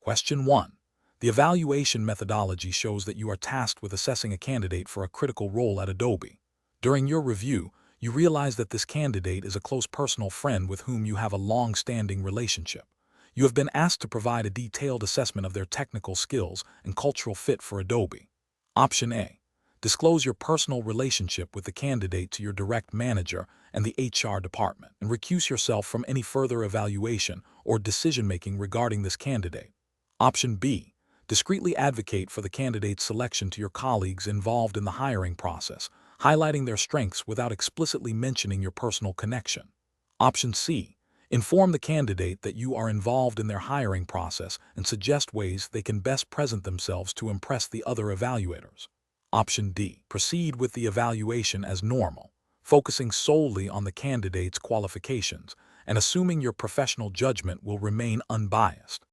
Question 1. The evaluation methodology shows that you are tasked with assessing a candidate for a critical role at Adobe. During your review, you realize that this candidate is a close personal friend with whom you have a long-standing relationship. You have been asked to provide a detailed assessment of their technical skills and cultural fit for Adobe. Option A. Disclose your personal relationship with the candidate to your direct manager and the HR department, and recuse yourself from any further evaluation or decision-making regarding this candidate. Option B. Discreetly advocate for the candidate's selection to your colleagues involved in the hiring process, highlighting their strengths without explicitly mentioning your personal connection. Option C. Inform the candidate that you are involved in their hiring process and suggest ways they can best present themselves to impress the other evaluators. Option D. Proceed with the evaluation as normal, focusing solely on the candidate's qualifications and assuming your professional judgment will remain unbiased.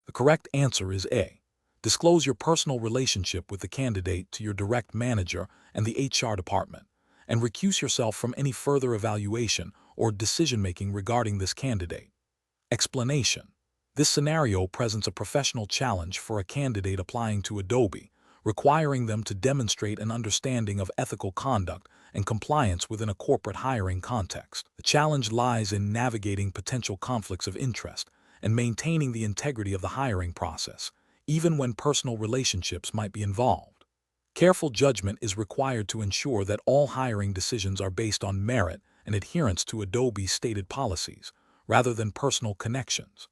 The correct answer is A. Disclose your personal relationship with the candidate to your direct manager and the HR department, and recuse yourself from any further evaluation or decision-making regarding this candidate. Explanation. This scenario presents a professional challenge for a candidate applying to Adobe, requiring them to demonstrate an understanding of ethical conduct and compliance within a corporate hiring context. The challenge lies in navigating potential conflicts of interest and maintaining the integrity of the hiring process, even when personal relationships might be involved. Careful judgment is required to ensure that all hiring decisions are based on merit and adherence to Adobe's stated policies, rather than personal connections.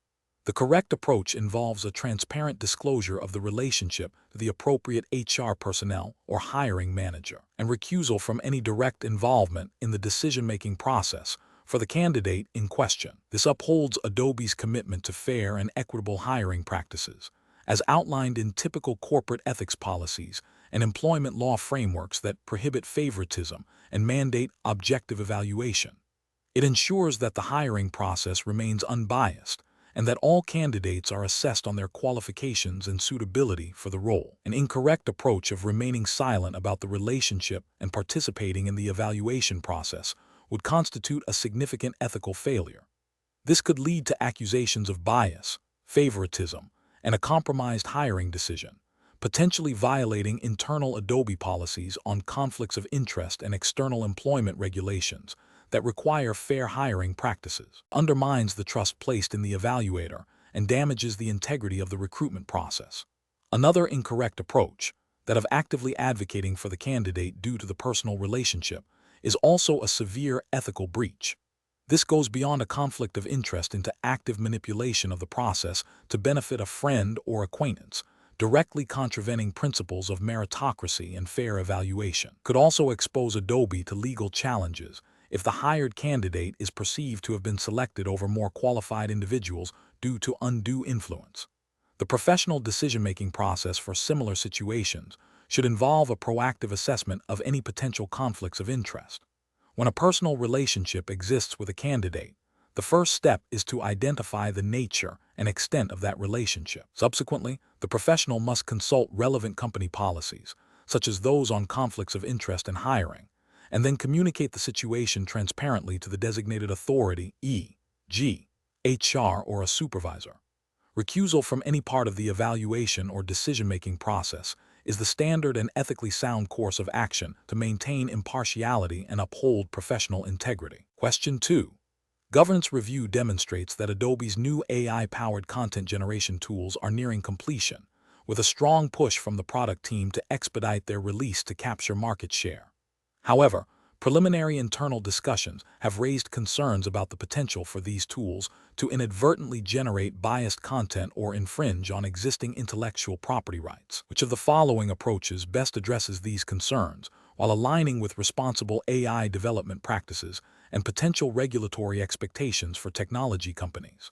The correct approach involves a transparent disclosure of the relationship to the appropriate HR personnel or hiring manager, and recusal from any direct involvement in the decision-making process for the candidate in question. This upholds Adobe's commitment to fair and equitable hiring practices, as outlined in typical corporate ethics policies and employment law frameworks that prohibit favoritism and mandate objective evaluation. It ensures that the hiring process remains unbiased and that all candidates are assessed on their qualifications and suitability for the role. An incorrect approach of remaining silent about the relationship and participating in the evaluation process would constitute a significant ethical failure. This could lead to accusations of bias, favoritism, and a compromised hiring decision, potentially violating internal Adobe policies on conflicts of interest and external employment regulations that require fair hiring practices, undermines the trust placed in the evaluator, and damages the integrity of the recruitment process. Another incorrect approach, that of actively advocating for the candidate due to the personal relationship, is also a severe ethical breach. This goes beyond a conflict of interest into active manipulation of the process to benefit a friend or acquaintance, directly contravening principles of meritocracy and fair evaluation. Could also expose Adobe to legal challenges if the hired candidate is perceived to have been selected over more qualified individuals due to undue influence. The professional decision-making process for similar situations should involve a proactive assessment of any potential conflicts of interest. When a personal relationship exists with a candidate, the first step is to identify the nature and extent of that relationship. Subsequently, the professional must consult relevant company policies, such as those on conflicts of interest in hiring, and then communicate the situation transparently to the designated authority, e.g., HR or a supervisor. Recusal from any part of the evaluation or decision-making process is the standard and ethically sound course of action to maintain impartiality and uphold professional integrity. Question 2. Governance review demonstrates that Adobe's new AI-powered content generation tools are nearing completion, with a strong push from the product team to expedite their release to capture market share. However, preliminary internal discussions have raised concerns about the potential for these tools to inadvertently generate biased content or infringe on existing intellectual property rights. Which of the following approaches best addresses these concerns while aligning with responsible AI development practices and potential regulatory expectations for technology companies?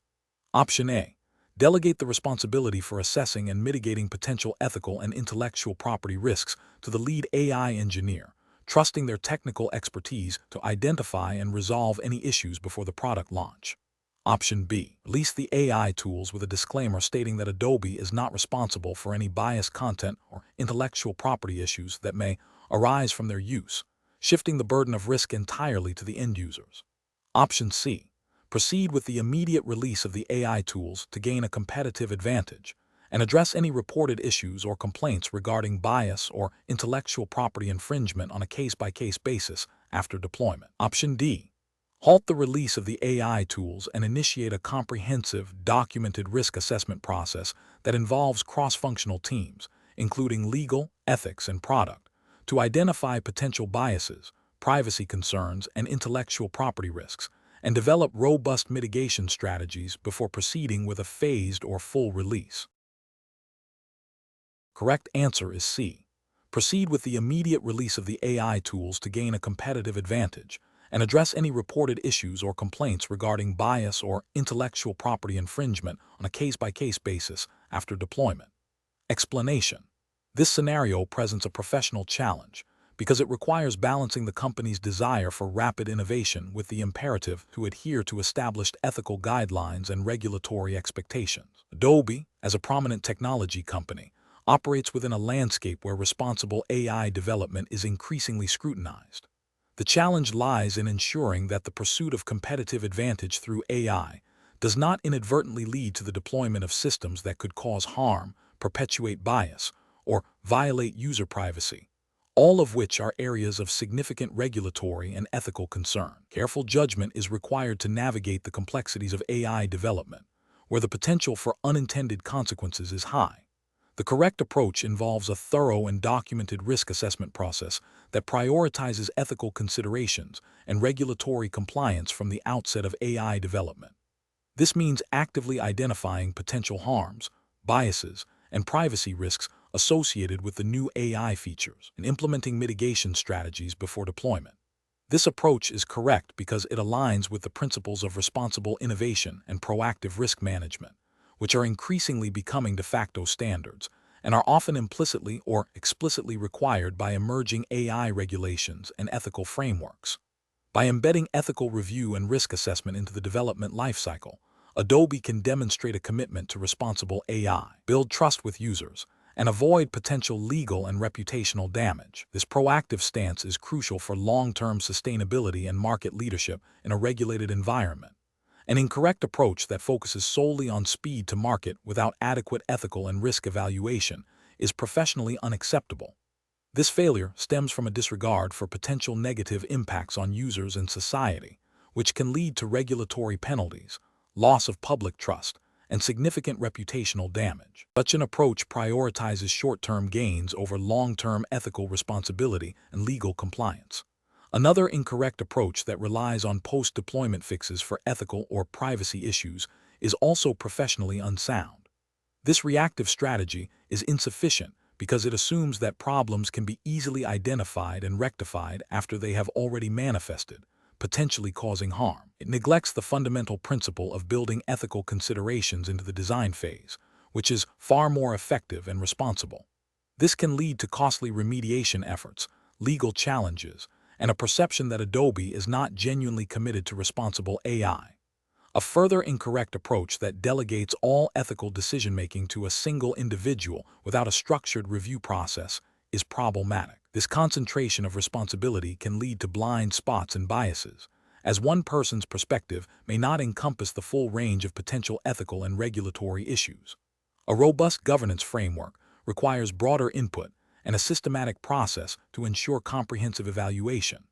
Option A. Delegate the responsibility for assessing and mitigating potential ethical and intellectual property risks to the lead AI engineer, trusting their technical expertise to identify and resolve any issues before the product launch. Option B. Release the AI tools with a disclaimer stating that Adobe is not responsible for any biased content or intellectual property issues that may arise from their use, shifting the burden of risk entirely to the end users. Option C. Proceed with the immediate release of the AI tools to gain a competitive advantage, and address any reported issues or complaints regarding bias or intellectual property infringement on a case-by-case basis after deployment. Option D. Halt the release of the AI tools and initiate a comprehensive, documented risk assessment process that involves cross-functional teams, including legal, ethics, and product, to identify potential biases, privacy concerns, and intellectual property risks, and develop robust mitigation strategies before proceeding with a phased or full release. Correct answer is C. Proceed with the immediate release of the AI tools to gain a competitive advantage, and address any reported issues or complaints regarding bias or intellectual property infringement on a case-by-case basis after deployment. Explanation. This scenario presents a professional challenge because it requires balancing the company's desire for rapid innovation with the imperative to adhere to established ethical guidelines and regulatory expectations. Adobe, as a prominent technology company, operates within a landscape where responsible AI development is increasingly scrutinized. The challenge lies in ensuring that the pursuit of competitive advantage through AI does not inadvertently lead to the deployment of systems that could cause harm, perpetuate bias, or violate user privacy, all of which are areas of significant regulatory and ethical concern. Careful judgment is required to navigate the complexities of AI development, where the potential for unintended consequences is high. The correct approach involves a thorough and documented risk assessment process that prioritizes ethical considerations and regulatory compliance from the outset of AI development. This means actively identifying potential harms, biases, and privacy risks associated with the new AI features and implementing mitigation strategies before deployment. This approach is correct because it aligns with the principles of responsible innovation and proactive risk management, which are increasingly becoming de facto standards and are often implicitly or explicitly required by emerging AI regulations and ethical frameworks. By embedding ethical review and risk assessment into the development lifecycle, Adobe can demonstrate a commitment to responsible AI, build trust with users, and avoid potential legal and reputational damage. This proactive stance is crucial for long-term sustainability and market leadership in a regulated environment. An incorrect approach that focuses solely on speed to market without adequate ethical and risk evaluation is professionally unacceptable. This failure stems from a disregard for potential negative impacts on users and society, which can lead to regulatory penalties, loss of public trust, and significant reputational damage. Such an approach prioritizes short-term gains over long-term ethical responsibility and legal compliance. Another incorrect approach that relies on post-deployment fixes for ethical or privacy issues is also professionally unsound. This reactive strategy is insufficient because it assumes that problems can be easily identified and rectified after they have already manifested, potentially causing harm. It neglects the fundamental principle of building ethical considerations into the design phase, which is far more effective and responsible. This can lead to costly remediation efforts, legal challenges, and a perception that Adobe is not genuinely committed to responsible AI. A further incorrect approach that delegates all ethical decision-making to a single individual without a structured review process is problematic. This concentration of responsibility can lead to blind spots and biases, as one person's perspective may not encompass the full range of potential ethical and regulatory issues. A robust governance framework requires broader input and a systematic process to ensure comprehensive evaluation.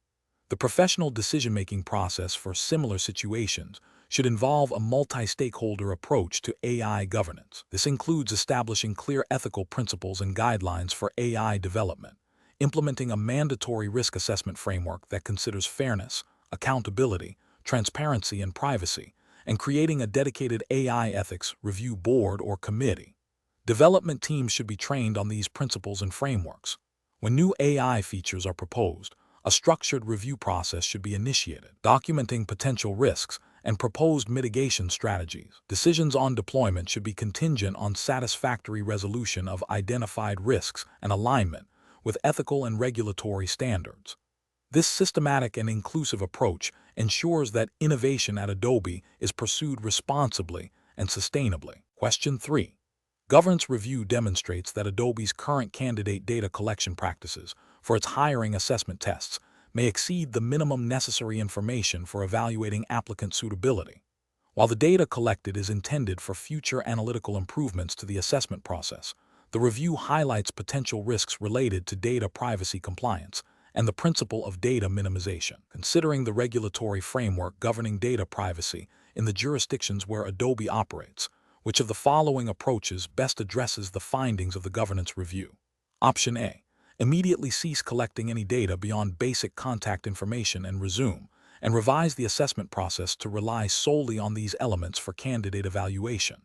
The professional decision-making process for similar situations should involve a multi-stakeholder approach to AI governance. This includes establishing clear ethical principles and guidelines for AI development, implementing a mandatory risk assessment framework that considers fairness, accountability, transparency, and privacy, and creating a dedicated AI ethics review board or committee. Development teams should be trained on these principles and frameworks. When new AI features are proposed, a structured review process should be initiated, documenting potential risks and proposed mitigation strategies. Decisions on deployment should be contingent on satisfactory resolution of identified risks and alignment with ethical and regulatory standards. This systematic and inclusive approach ensures that innovation at Adobe is pursued responsibly and sustainably. Question 3. Governance review demonstrates that Adobe's current candidate data collection practices for its hiring assessment tests may exceed the minimum necessary information for evaluating applicant suitability. While the data collected is intended for future analytical improvements to the assessment process, the review highlights potential risks related to data privacy compliance and the principle of data minimization. Considering the regulatory framework governing data privacy in the jurisdictions where Adobe operates, which of the following approaches best addresses the findings of the governance review? Option A. Immediately cease collecting any data beyond basic contact information and revise the assessment process to rely solely on these elements for candidate evaluation.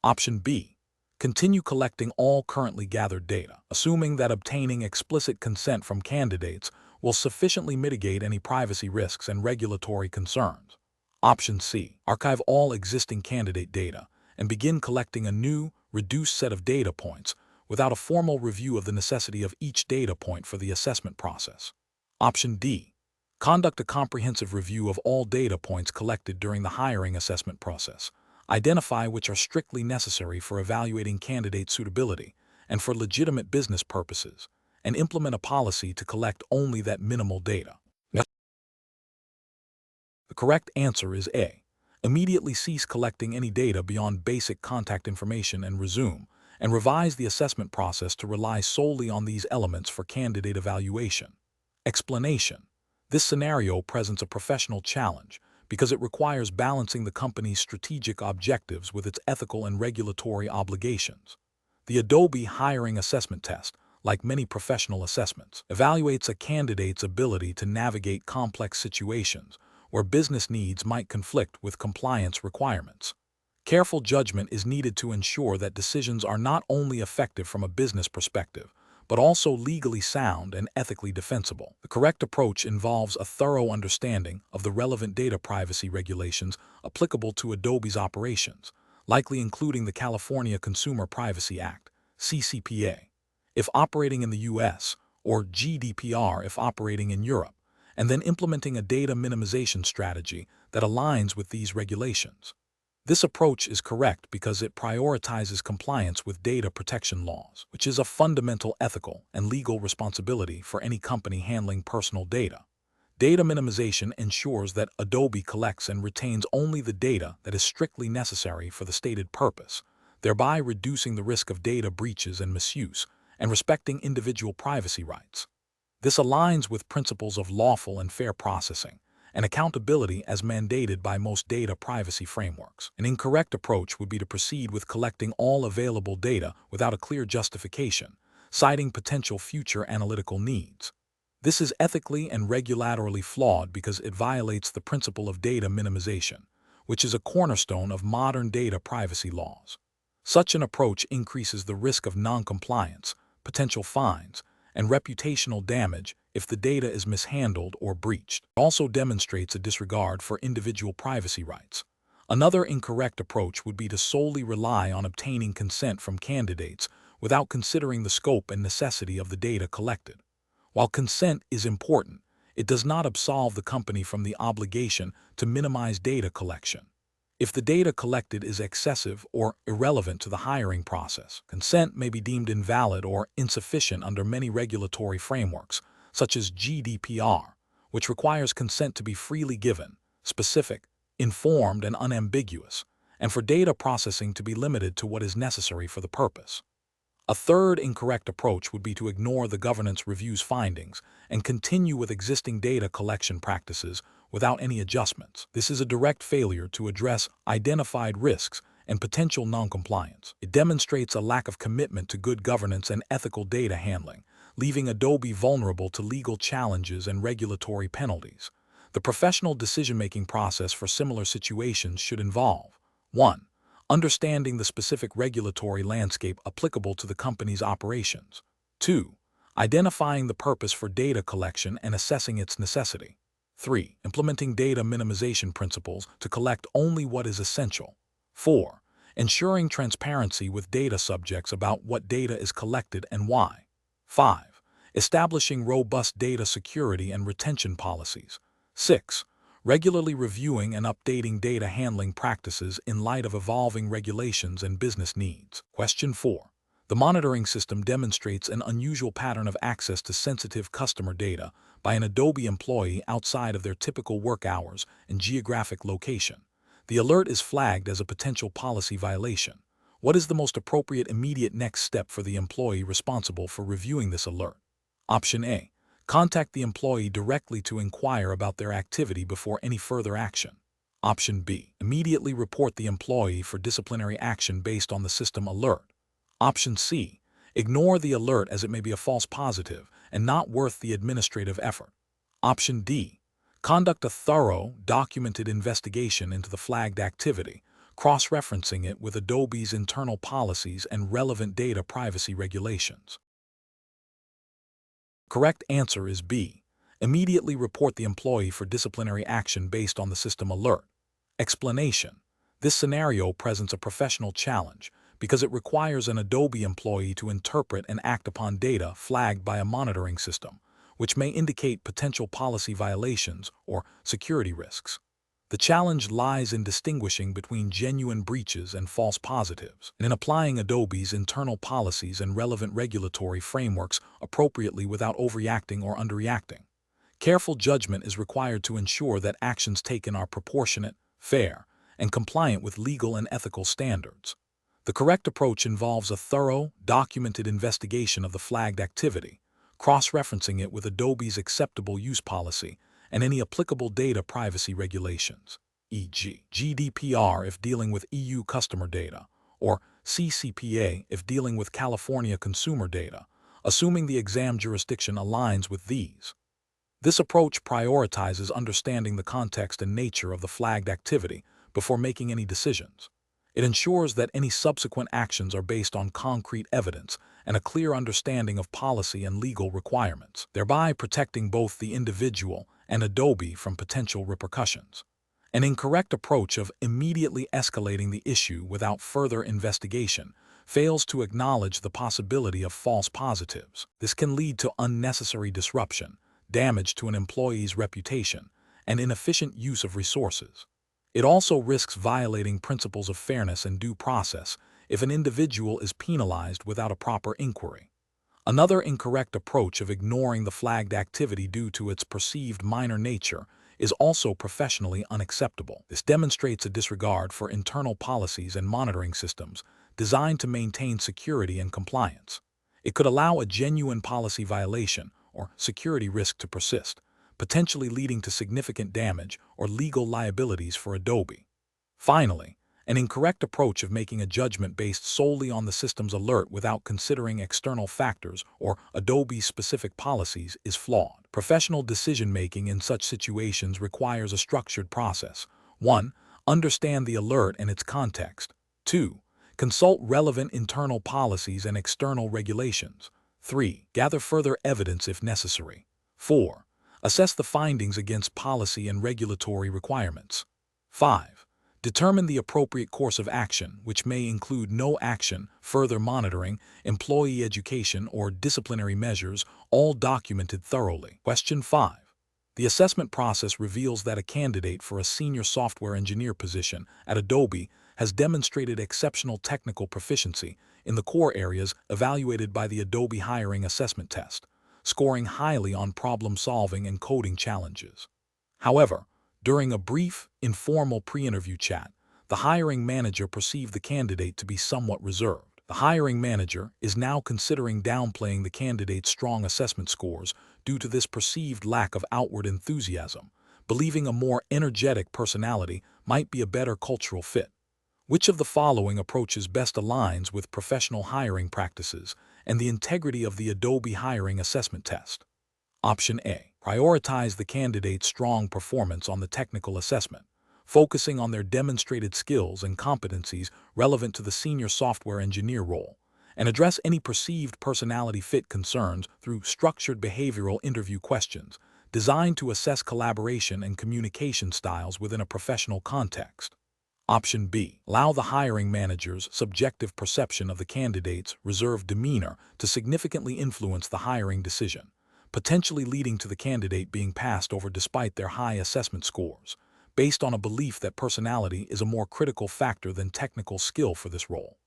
Option B. Continue collecting all currently gathered data, assuming that obtaining explicit consent from candidates will sufficiently mitigate any privacy risks and regulatory concerns. Option C. Archive all existing candidate data and begin collecting a new, reduced set of data points without a formal review of the necessity of each data point for the assessment process. Option D. Conduct a comprehensive review of all data points collected during the hiring assessment process. Identify which are strictly necessary for evaluating candidate suitability and for legitimate business purposes, and implement a policy to collect only that minimal data. The correct answer is A. Immediately cease collecting any data beyond basic contact information and revise the assessment process to rely solely on these elements for candidate evaluation. Explanation. This scenario presents a professional challenge because it requires balancing the company's strategic objectives with its ethical and regulatory obligations. The Adobe hiring assessment test, like many professional assessments, evaluates a candidate's ability to navigate complex situations where business needs might conflict with compliance requirements. Careful judgment is needed to ensure that decisions are not only effective from a business perspective, but also legally sound and ethically defensible. The correct approach involves a thorough understanding of the relevant data privacy regulations applicable to Adobe's operations, likely including the California Consumer Privacy Act, CCPA, if operating in the U.S., or GDPR if operating in Europe, and then implementing a data minimization strategy that aligns with these regulations. This approach is correct because it prioritizes compliance with data protection laws, which is a fundamental ethical and legal responsibility for any company handling personal data. Data minimization ensures that Adobe collects and retains only the data that is strictly necessary for the stated purpose, thereby reducing the risk of data breaches and misuse, and respecting individual privacy rights. This aligns with principles of lawful and fair processing and accountability as mandated by most data privacy frameworks. An incorrect approach would be to proceed with collecting all available data without a clear justification, citing potential future analytical needs. This is ethically and regulatorily flawed because it violates the principle of data minimization, which is a cornerstone of modern data privacy laws. Such an approach increases the risk of non-compliance, potential fines, and reputational damage if the data is mishandled or breached. It also demonstrates a disregard for individual privacy rights. Another incorrect approach would be to solely rely on obtaining consent from candidates without considering the scope and necessity of the data collected. While consent is important, it does not absolve the company from the obligation to minimize data collection. If the data collected is excessive or irrelevant to the hiring process, consent may be deemed invalid or insufficient under many regulatory frameworks, such as GDPR, which requires consent to be freely given, specific, informed, and unambiguous, and for data processing to be limited to what is necessary for the purpose. A third incorrect approach would be to ignore the governance review's findings and continue with existing data collection practices without any adjustments. This is a direct failure to address identified risks and potential noncompliance. It demonstrates a lack of commitment to good governance and ethical data handling, leaving Adobe vulnerable to legal challenges and regulatory penalties. The professional decision-making process for similar situations should involve 1. Understanding the specific regulatory landscape applicable to the company's operations. 2. Identifying the purpose for data collection and assessing its necessity. 3. Implementing data minimization principles to collect only what is essential. 4. Ensuring transparency with data subjects about what data is collected and why. 5. Establishing robust data security and retention policies. 6. Regularly reviewing and updating data handling practices in light of evolving regulations and business needs. Question 4. The monitoring system demonstrates an unusual pattern of access to sensitive customer data by an Adobe employee outside of their typical work hours and geographic location. The alert is flagged as a potential policy violation. What is the most appropriate immediate next step for the employee responsible for reviewing this alert? Option A. Contact the employee directly to inquire about their activity before any further action. Option B. Immediately report the employee for disciplinary action based on the system alert. Option C. Ignore the alert as it may be a false positive and not worth the administrative effort. Option D. Conduct a thorough, documented investigation into the flagged activity, cross-referencing it with Adobe's internal policies and relevant data privacy regulations. Correct answer is B. Immediately report the employee for disciplinary action based on the system alert. Explanation: this scenario presents a professional challenge because it requires an Adobe employee to interpret and act upon data flagged by a monitoring system, which may indicate potential policy violations or security risks. The challenge lies in distinguishing between genuine breaches and false positives, and in applying Adobe's internal policies and relevant regulatory frameworks appropriately without overreacting or underreacting. Careful judgment is required to ensure that actions taken are proportionate, fair, and compliant with legal and ethical standards. The correct approach involves a thorough, documented investigation of the flagged activity, cross-referencing it with Adobe's acceptable use policy and any applicable data privacy regulations, e.g. GDPR if dealing with EU customer data, or CCPA if dealing with California consumer data, assuming the exam jurisdiction aligns with these. This approach prioritizes understanding the context and nature of the flagged activity before making any decisions. It ensures that any subsequent actions are based on concrete evidence and a clear understanding of policy and legal requirements, thereby protecting both the individual and Adobe from potential repercussions. An incorrect approach of immediately escalating the issue without further investigation fails to acknowledge the possibility of false positives. This can lead to unnecessary disruption, damage to an employee's reputation, and inefficient use of resources. It also risks violating principles of fairness and due process if an individual is penalized without a proper inquiry. Another incorrect approach of ignoring the flagged activity due to its perceived minor nature is also professionally unacceptable. This demonstrates a disregard for internal policies and monitoring systems designed to maintain security and compliance. It could allow a genuine policy violation or security risk to persist, potentially leading to significant damage or legal liabilities for Adobe. Finally, an incorrect approach of making a judgment based solely on the system's alert without considering external factors or Adobe's specific policies is flawed. Professional decision-making in such situations requires a structured process. 1. Understand the alert and its context. 2. Consult relevant internal policies and external regulations. 3. Gather further evidence if necessary. 4. Assess the findings against policy and regulatory requirements. 5. Determine the appropriate course of action, which may include no action, further monitoring, employee education, or disciplinary measures, all documented thoroughly. Question 5. The assessment process reveals that a candidate for a senior software engineer position at Adobe has demonstrated exceptional technical proficiency in the core areas evaluated by the Adobe Hiring Assessment Test, scoring highly on problem-solving and coding challenges. However, during a brief, informal pre-interview chat, the hiring manager perceived the candidate to be somewhat reserved. The hiring manager is now considering downplaying the candidate's strong assessment scores due to this perceived lack of outward enthusiasm, believing a more energetic personality might be a better cultural fit. Which of the following approaches best aligns with professional hiring practices and the integrity of the Adobe Hiring Assessment Test? Option A. Prioritize the candidate's strong performance on the technical assessment, focusing on their demonstrated skills and competencies relevant to the senior software engineer role, and address any perceived personality fit concerns through structured behavioral interview questions designed to assess collaboration and communication styles within a professional context. Option B. Allow the hiring manager's subjective perception of the candidate's reserved demeanor to significantly influence the hiring decision, potentially leading to the candidate being passed over despite their high assessment scores, based on a belief that personality is a more critical factor than technical skill for this role.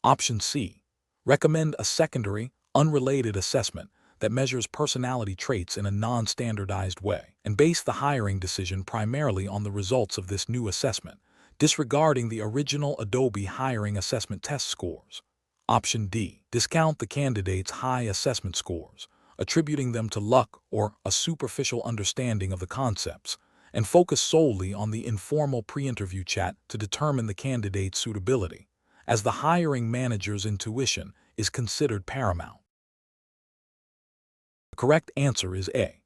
Option C. Recommend a secondary, unrelated assessment that measures personality traits in a non-standardized way, and base the hiring decision primarily on the results of this new assessment, disregarding the original Adobe hiring assessment test scores. Option D. Discount the candidate's high assessment scores, attributing them to luck or a superficial understanding of the concepts, and focus solely on the informal pre-interview chat to determine the candidate's suitability, as the hiring manager's intuition is considered paramount. The correct answer is A.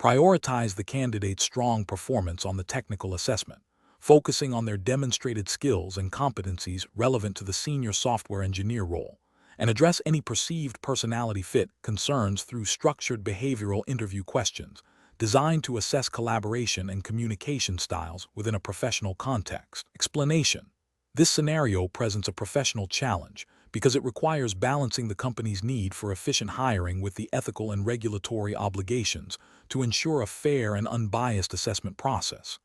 Prioritize the candidate's strong performance on the technical assessment, focusing on their demonstrated skills and competencies relevant to the senior software engineer role, and address any perceived personality fit concerns through structured behavioral interview questions designed to assess collaboration and communication styles within a professional context. Explanation: this scenario presents a professional challenge because it requires balancing the company's need for efficient hiring with the ethical and regulatory obligations to ensure a fair and unbiased assessment process.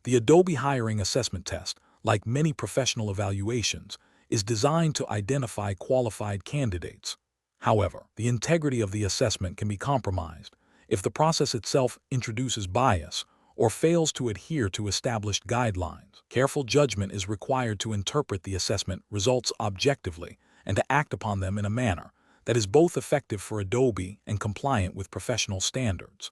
The Adobe Hiring Assessment Test, like many professional evaluations, is designed to identify qualified candidates. However, the integrity of the assessment can be compromised if the process itself introduces bias or fails to adhere to established guidelines. Careful judgment is required to interpret the assessment results objectively and to act upon them in a manner that is both effective for Adobe and compliant with professional standards.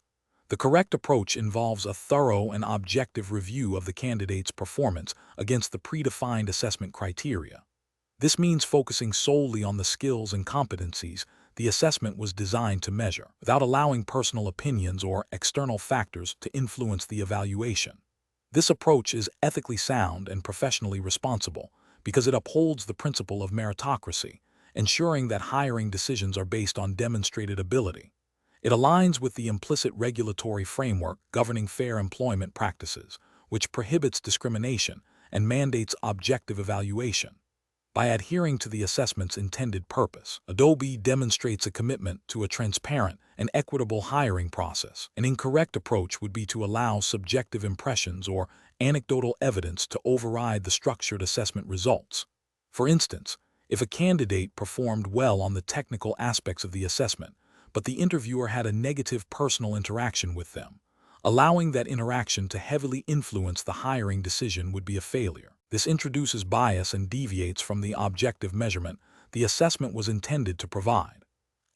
The correct approach involves a thorough and objective review of the candidate's performance against the predefined assessment criteria. This means focusing solely on the skills and competencies the assessment was designed to measure, without allowing personal opinions or external factors to influence the evaluation. This approach is ethically sound and professionally responsible because it upholds the principle of meritocracy, ensuring that hiring decisions are based on demonstrated ability. It aligns with the implicit regulatory framework governing fair employment practices, which prohibits discrimination and mandates objective evaluation. By adhering to the assessment's intended purpose, Adobe demonstrates a commitment to a transparent and equitable hiring process. An incorrect approach would be to allow subjective impressions or anecdotal evidence to override the structured assessment results. For instance, if a candidate performed well on the technical aspects of the assessment, but the interviewer had a negative personal interaction with them, allowing that interaction to heavily influence the hiring decision would be a failure. This introduces bias and deviates from the objective measurement the assessment was intended to provide.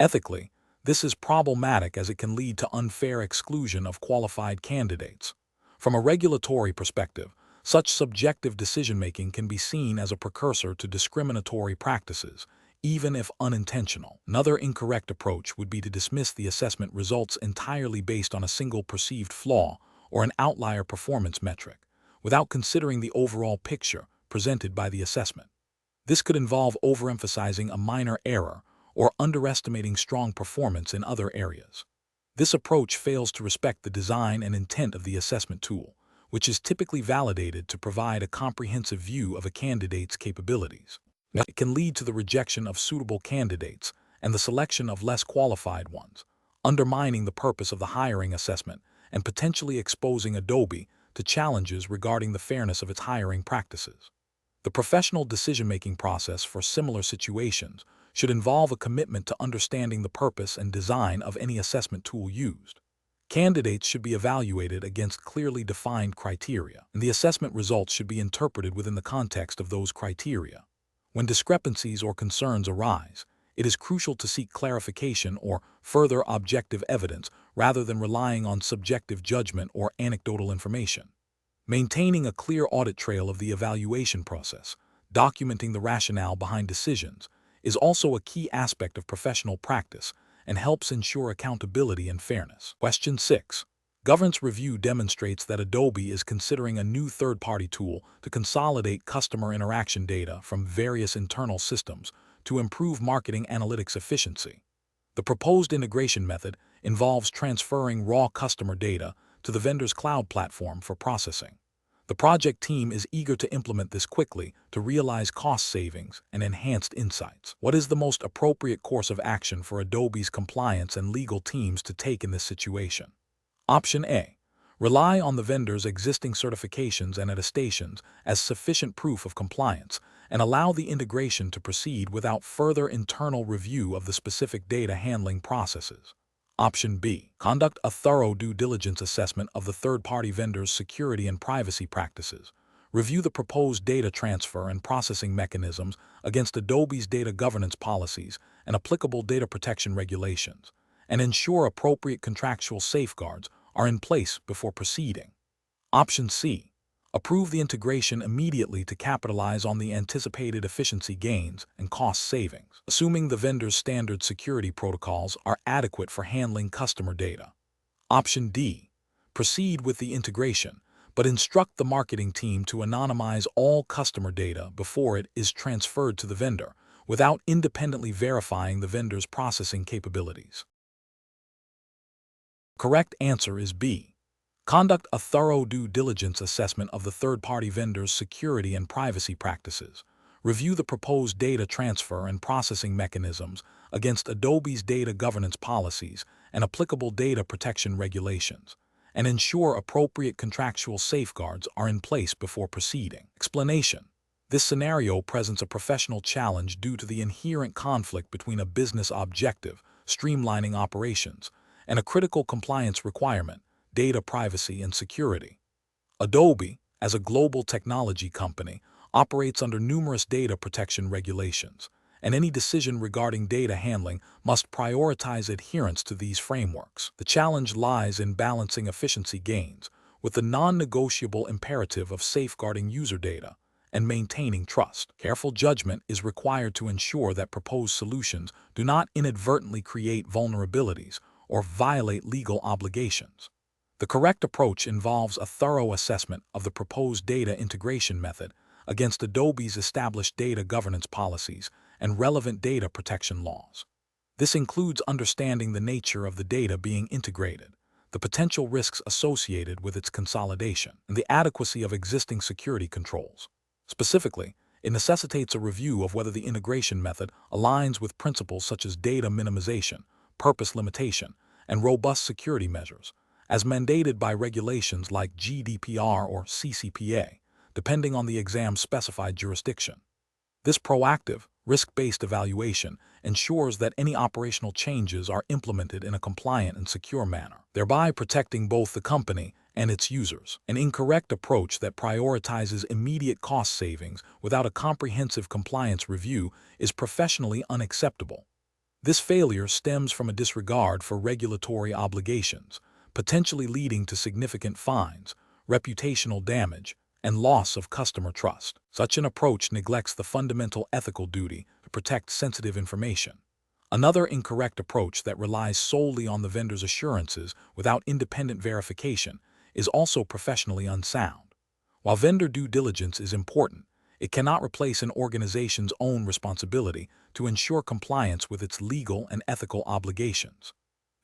Ethically, this is problematic as it can lead to unfair exclusion of qualified candidates. From a regulatory perspective, such subjective decision-making can be seen as a precursor to discriminatory practices, even if unintentional. Another incorrect approach would be to dismiss the assessment results entirely based on a single perceived flaw or an outlier performance metric, without considering the overall picture presented by the assessment. This could involve overemphasizing a minor error or underestimating strong performance in other areas. This approach fails to respect the design and intent of the assessment tool, which is typically validated to provide a comprehensive view of a candidate's capabilities. It can lead to the rejection of suitable candidates and the selection of less qualified ones, undermining the purpose of the hiring assessment and potentially exposing Adobe to challenges regarding the fairness of its hiring practices. The professional decision-making process for similar situations should involve a commitment to understanding the purpose and design of any assessment tool used. Candidates should be evaluated against clearly defined criteria, and the assessment results should be interpreted within the context of those criteria. When discrepancies or concerns arise, it is crucial to seek clarification or further objective evidence rather than relying on subjective judgment or anecdotal information. Maintaining a clear audit trail of the evaluation process, documenting the rationale behind decisions, is also a key aspect of professional practice and helps ensure accountability and fairness. Question 6. Governance review demonstrates that Adobe is considering a new third-party tool to consolidate customer interaction data from various internal systems to improve marketing analytics efficiency. The proposed integration method involves transferring raw customer data to the vendor's cloud platform for processing. The project team is eager to implement this quickly to realize cost savings and enhanced insights. What is the most appropriate course of action for Adobe's compliance and legal teams to take in this situation? Option A. Rely on the vendor's existing certifications and attestations as sufficient proof of compliance and allow the integration to proceed without further internal review of the specific data handling processes. Option B. Conduct a thorough due diligence assessment of the third-party vendor's security and privacy practices, Review the proposed data transfer and processing mechanisms against Adobe's data governance policies and applicable data protection regulations, and ensure appropriate contractual safeguards are in place before proceeding. Option C. Approve the integration immediately to capitalize on the anticipated efficiency gains and cost savings, assuming the vendor's standard security protocols are adequate for handling customer data. Option D. Proceed with the integration, but instruct the marketing team to anonymize all customer data before it is transferred to the vendor, without independently verifying the vendor's processing capabilities. Correct answer is B. Conduct a thorough due diligence assessment of the third-party vendor's security and privacy practices. Review the proposed data transfer and processing mechanisms against Adobe's data governance policies and applicable data protection regulations, and ensure appropriate contractual safeguards are in place before proceeding. Explanation. This scenario presents a professional challenge due to the inherent conflict between a business objective, streamlining operations, and a critical compliance requirement, data privacy and security. Adobe, as a global technology company, operates under numerous data protection regulations, and any decision regarding data handling must prioritize adherence to these frameworks. The challenge lies in balancing efficiency gains with the non-negotiable imperative of safeguarding user data and maintaining trust. Careful judgment is required to ensure that proposed solutions do not inadvertently create vulnerabilities or violate legal obligations. The correct approach involves a thorough assessment of the proposed data integration method against Adobe's established data governance policies and relevant data protection laws. This includes understanding the nature of the data being integrated, the potential risks associated with its consolidation, and the adequacy of existing security controls. Specifically, it necessitates a review of whether the integration method aligns with principles such as data minimization, purpose limitation, and robust security measures, as mandated by regulations like GDPR or CCPA, depending on the exam's specified jurisdiction. This proactive, risk-based evaluation ensures that any operational changes are implemented in a compliant and secure manner, thereby protecting both the company and its users. An incorrect approach that prioritizes immediate cost savings without a comprehensive compliance review is professionally unacceptable. This failure stems from a disregard for regulatory obligations, potentially leading to significant fines, reputational damage, and loss of customer trust. Such an approach neglects the fundamental ethical duty to protect sensitive information. Another incorrect approach that relies solely on the vendor's assurances without independent verification is also professionally unsound. While vendor due diligence is important, it cannot replace an organization's own responsibility to ensure compliance with its legal and ethical obligations.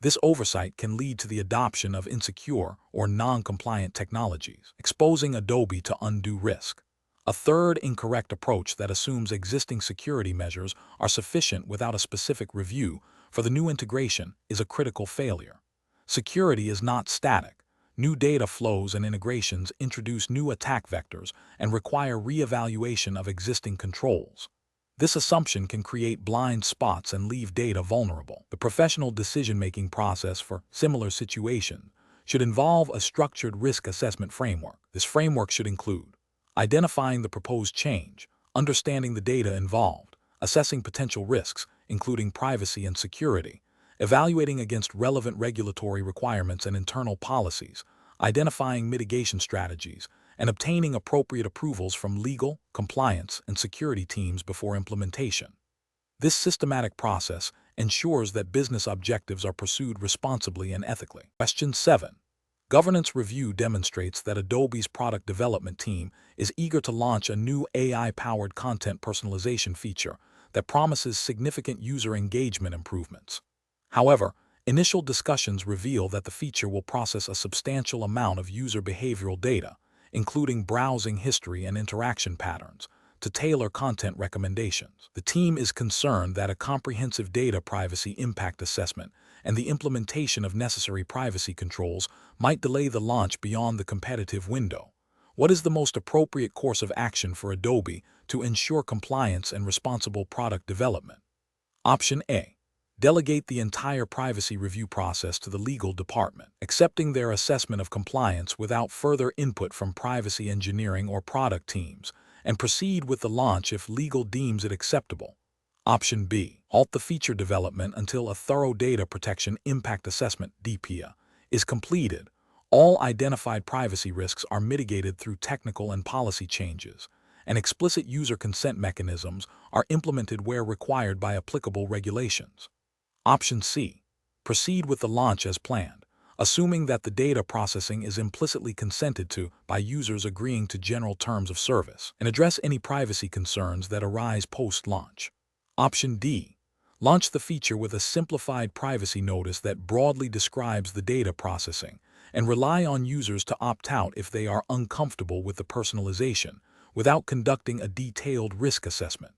This oversight can lead to the adoption of insecure or non-compliant technologies, exposing Adobe to undue risk. A third incorrect approach that assumes existing security measures are sufficient without a specific review for the new integration is a critical failure. Security is not static. New data flows and integrations introduce new attack vectors and require re-evaluation of existing controls. This assumption can create blind spots and leave data vulnerable. The professional decision-making process for similar situations should involve a structured risk assessment framework. This framework should include identifying the proposed change, understanding the data involved, assessing potential risks, including privacy and security, evaluating against relevant regulatory requirements and internal policies, identifying mitigation strategies, and obtaining appropriate approvals from legal, compliance, and security teams before implementation. This systematic process ensures that business objectives are pursued responsibly and ethically. Question 7. Governance review demonstrates that Adobe's product development team is eager to launch a new AI-powered content personalization feature that promises significant user engagement improvements. However, initial discussions reveal that the feature will process a substantial amount of user behavioral data, including browsing history and interaction patterns, to tailor content recommendations. The team is concerned that a comprehensive data privacy impact assessment and the implementation of necessary privacy controls might delay the launch beyond the competitive window. What is the most appropriate course of action for Adobe to ensure compliance and responsible product development? Option A. Delegate the entire privacy review process to the legal department, accepting their assessment of compliance without further input from privacy engineering or product teams, and proceed with the launch if legal deems it acceptable. Option B. Halt the feature development until a thorough data protection impact assessment (DPIA) is completed. All identified privacy risks are mitigated through technical and policy changes, and explicit user consent mechanisms are implemented where required by applicable regulations. Option C. Proceed with the launch as planned, assuming that the data processing is implicitly consented to by users agreeing to general terms of service, and address any privacy concerns that arise post-launch. Option D. Launch the feature with a simplified privacy notice that broadly describes the data processing, and rely on users to opt out if they are uncomfortable with the personalization, without conducting a detailed risk assessment.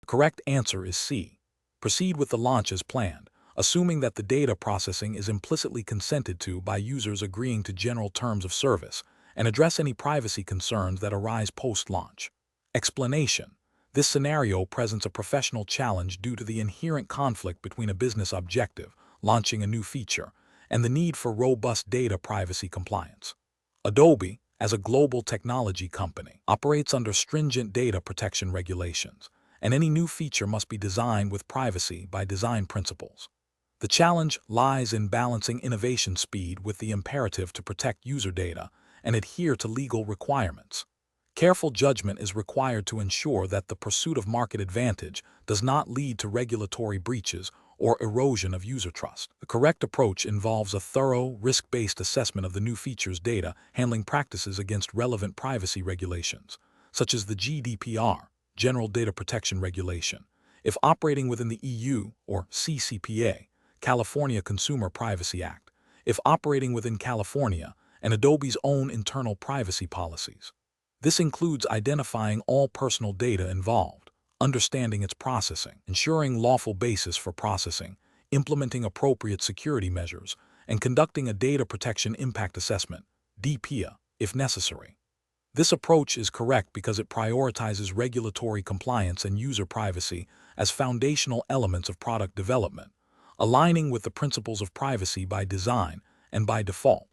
The correct answer is C. Proceed with the launch as planned, assuming that the data processing is implicitly consented to by users agreeing to general terms of service, and address any privacy concerns that arise post-launch. Explanation: this scenario presents a professional challenge due to the inherent conflict between a business objective, launching a new feature, and the need for robust data privacy compliance. Adobe, as a global technology company, operates under stringent data protection regulations, and any new feature must be designed with privacy by design principles. The challenge lies in balancing innovation speed with the imperative to protect user data and adhere to legal requirements. Careful judgment is required to ensure that the pursuit of market advantage does not lead to regulatory breaches or erosion of user trust. The correct approach involves a thorough, risk-based assessment of the new feature's data handling practices against relevant privacy regulations, such as the GDPR, General Data Protection Regulation, if operating within the EU, or CCPA, California Consumer Privacy Act, if operating within California, and Adobe's own internal privacy policies. This includes identifying all personal data involved, understanding its processing, ensuring lawful basis for processing, implementing appropriate security measures, and conducting a data protection impact assessment, DPIA, if necessary. This approach is correct because it prioritizes regulatory compliance and user privacy as foundational elements of product development, aligning with the principles of privacy by design and by default.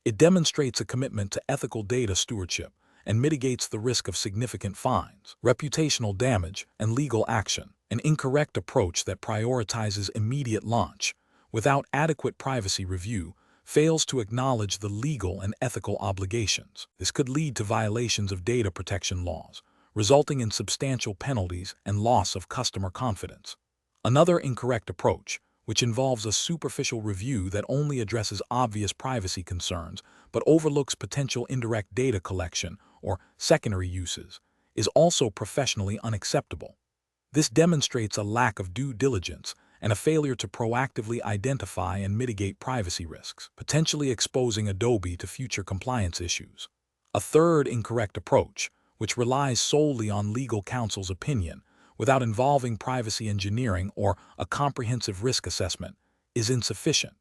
It demonstrates a commitment to ethical data stewardship and mitigates the risk of significant fines, reputational damage, and legal action. An incorrect approach that prioritizes immediate launch without adequate privacy review fails to acknowledge the legal and ethical obligations. This could lead to violations of data protection laws, resulting in substantial penalties and loss of customer confidence. Another incorrect approach, which involves a superficial review that only addresses obvious privacy concerns but overlooks potential indirect data collection or secondary uses, is also professionally unacceptable. This demonstrates a lack of due diligence and a failure to proactively identify and mitigate privacy risks, potentially exposing Adobe to future compliance issues. A third incorrect approach, which relies solely on legal counsel's opinion without involving privacy engineering or a comprehensive risk assessment, is insufficient.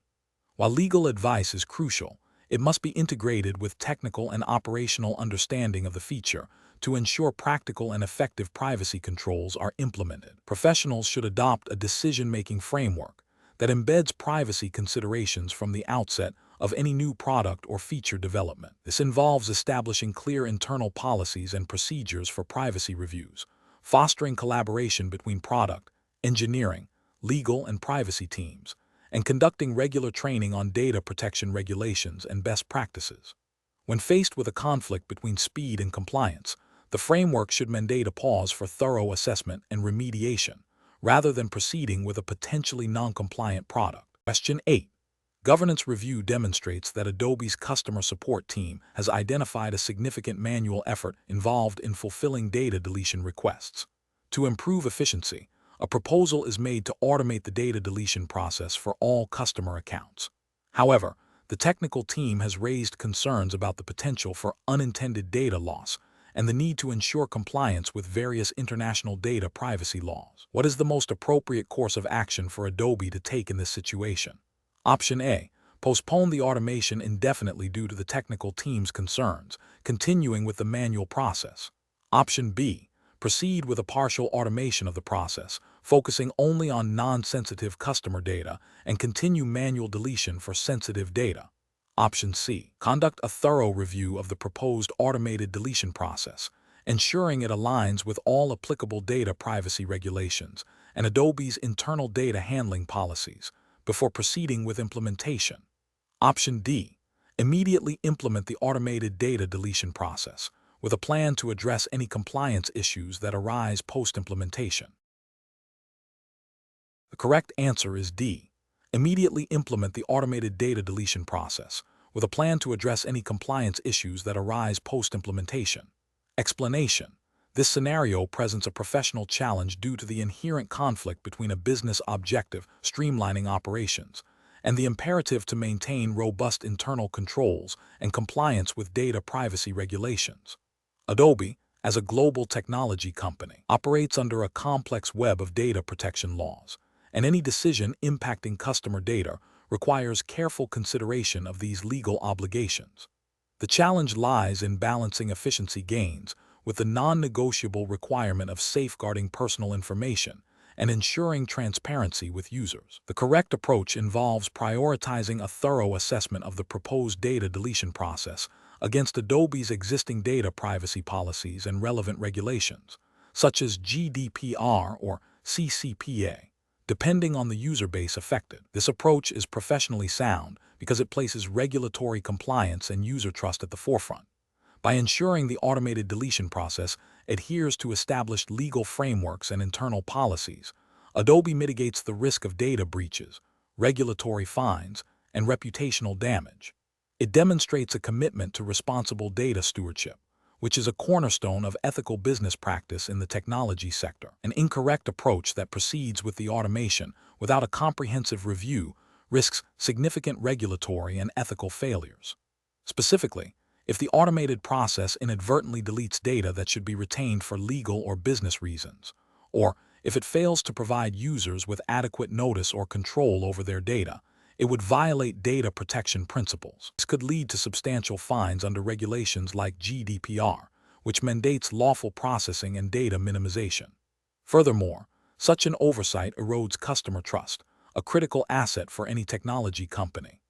While legal advice is crucial, it must be integrated with technical and operational understanding of the feature to ensure practical and effective privacy controls are implemented. Professionals should adopt a decision-making framework that embeds privacy considerations from the outset of any new product or feature development. This involves establishing clear internal policies and procedures for privacy reviews, fostering collaboration between product, engineering, legal, and privacy teams, and conducting regular training on data protection regulations and best practices. When faced with a conflict between speed and compliance, the framework should mandate a pause for thorough assessment and remediation, rather than proceeding with a potentially non-compliant product. Question 8. Governance review demonstrates that Adobe's customer support team has identified a significant manual effort involved in fulfilling data deletion requests. To improve efficiency, a proposal is made to automate the data deletion process for all customer accounts. However, the technical team has raised concerns about the potential for unintended data loss and the need to ensure compliance with various international data privacy laws. What is the most appropriate course of action for Adobe to take in this situation? Option A. Postpone the automation indefinitely due to the technical team's concerns, continuing with the manual process. Option B. Proceed with a partial automation of the process, focusing only on non-sensitive customer data, and continue manual deletion for sensitive data. Option C. Conduct a thorough review of the proposed automated deletion process, ensuring it aligns with all applicable data privacy regulations and Adobe's internal data handling policies before proceeding with implementation. Option D. Immediately implement the automated data deletion process with a plan to address any compliance issues that arise post-implementation. The correct answer is D. Immediately implement the automated data deletion process with a plan to address any compliance issues that arise post-implementation. Explanation. This scenario presents a professional challenge due to the inherent conflict between a business objective, streamlining operations, and the imperative to maintain robust internal controls and compliance with data privacy regulations. Adobe, as a global technology company, operates under a complex web of data protection laws, and any decision impacting customer data requires careful consideration of these legal obligations. The challenge lies in balancing efficiency gains with the non-negotiable requirement of safeguarding personal information and ensuring transparency with users. The correct approach involves prioritizing a thorough assessment of the proposed data deletion process against Adobe's existing data privacy policies and relevant regulations, such as GDPR or CCPA, depending on the user base affected. This approach is professionally sound because it places regulatory compliance and user trust at the forefront. By ensuring the automated deletion process adheres to established legal frameworks and internal policies, Adobe mitigates the risk of data breaches, regulatory fines, and reputational damage. It demonstrates a commitment to responsible data stewardship, which is a cornerstone of ethical business practice in the technology sector. An incorrect approach that proceeds with the automation without a comprehensive review risks significant regulatory and ethical failures. Specifically, if the automated process inadvertently deletes data that should be retained for legal or business reasons, or if it fails to provide users with adequate notice or control over their data, it would violate data protection principles. This could lead to substantial fines under regulations like GDPR, which mandates lawful processing and data minimization. Furthermore, such an oversight erodes customer trust, a critical asset for any technology company.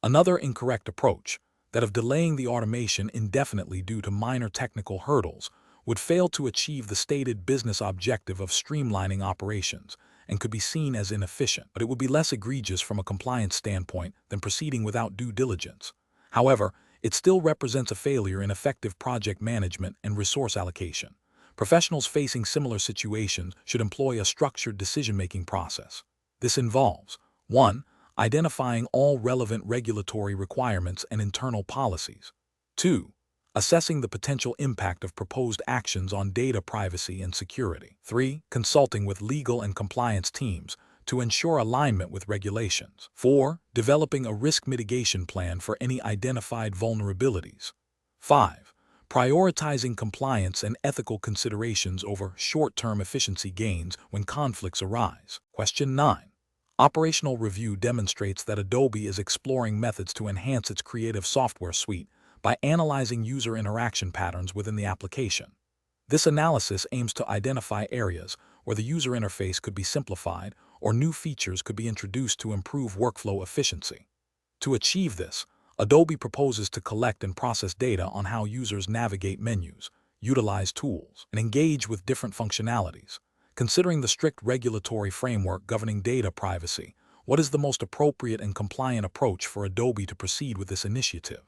Another incorrect approach, that of delaying the automation indefinitely due to minor technical hurdles, would fail to achieve the stated business objective of streamlining operations and could be seen as inefficient, but it would be less egregious from a compliance standpoint than proceeding without due diligence. However, it still represents a failure in effective project management and resource allocation. Professionals facing similar situations should employ a structured decision-making process. This involves 1. Identifying all relevant regulatory requirements and internal policies. 2. Assessing the potential impact of proposed actions on data privacy and security. 3. Consulting with legal and compliance teams to ensure alignment with regulations. 4. Developing a risk mitigation plan for any identified vulnerabilities. 5. Prioritizing compliance and ethical considerations over short-term efficiency gains when conflicts arise. Question 9. Operational review demonstrates that Adobe is exploring methods to enhance its creative software suite by analyzing user interaction patterns within the application. This analysis aims to identify areas where the user interface could be simplified or new features could be introduced to improve workflow efficiency. To achieve this, Adobe proposes to collect and process data on how users navigate menus, utilize tools, and engage with different functionalities. Considering the strict regulatory framework governing data privacy, what is the most appropriate and compliant approach for Adobe to proceed with this initiative?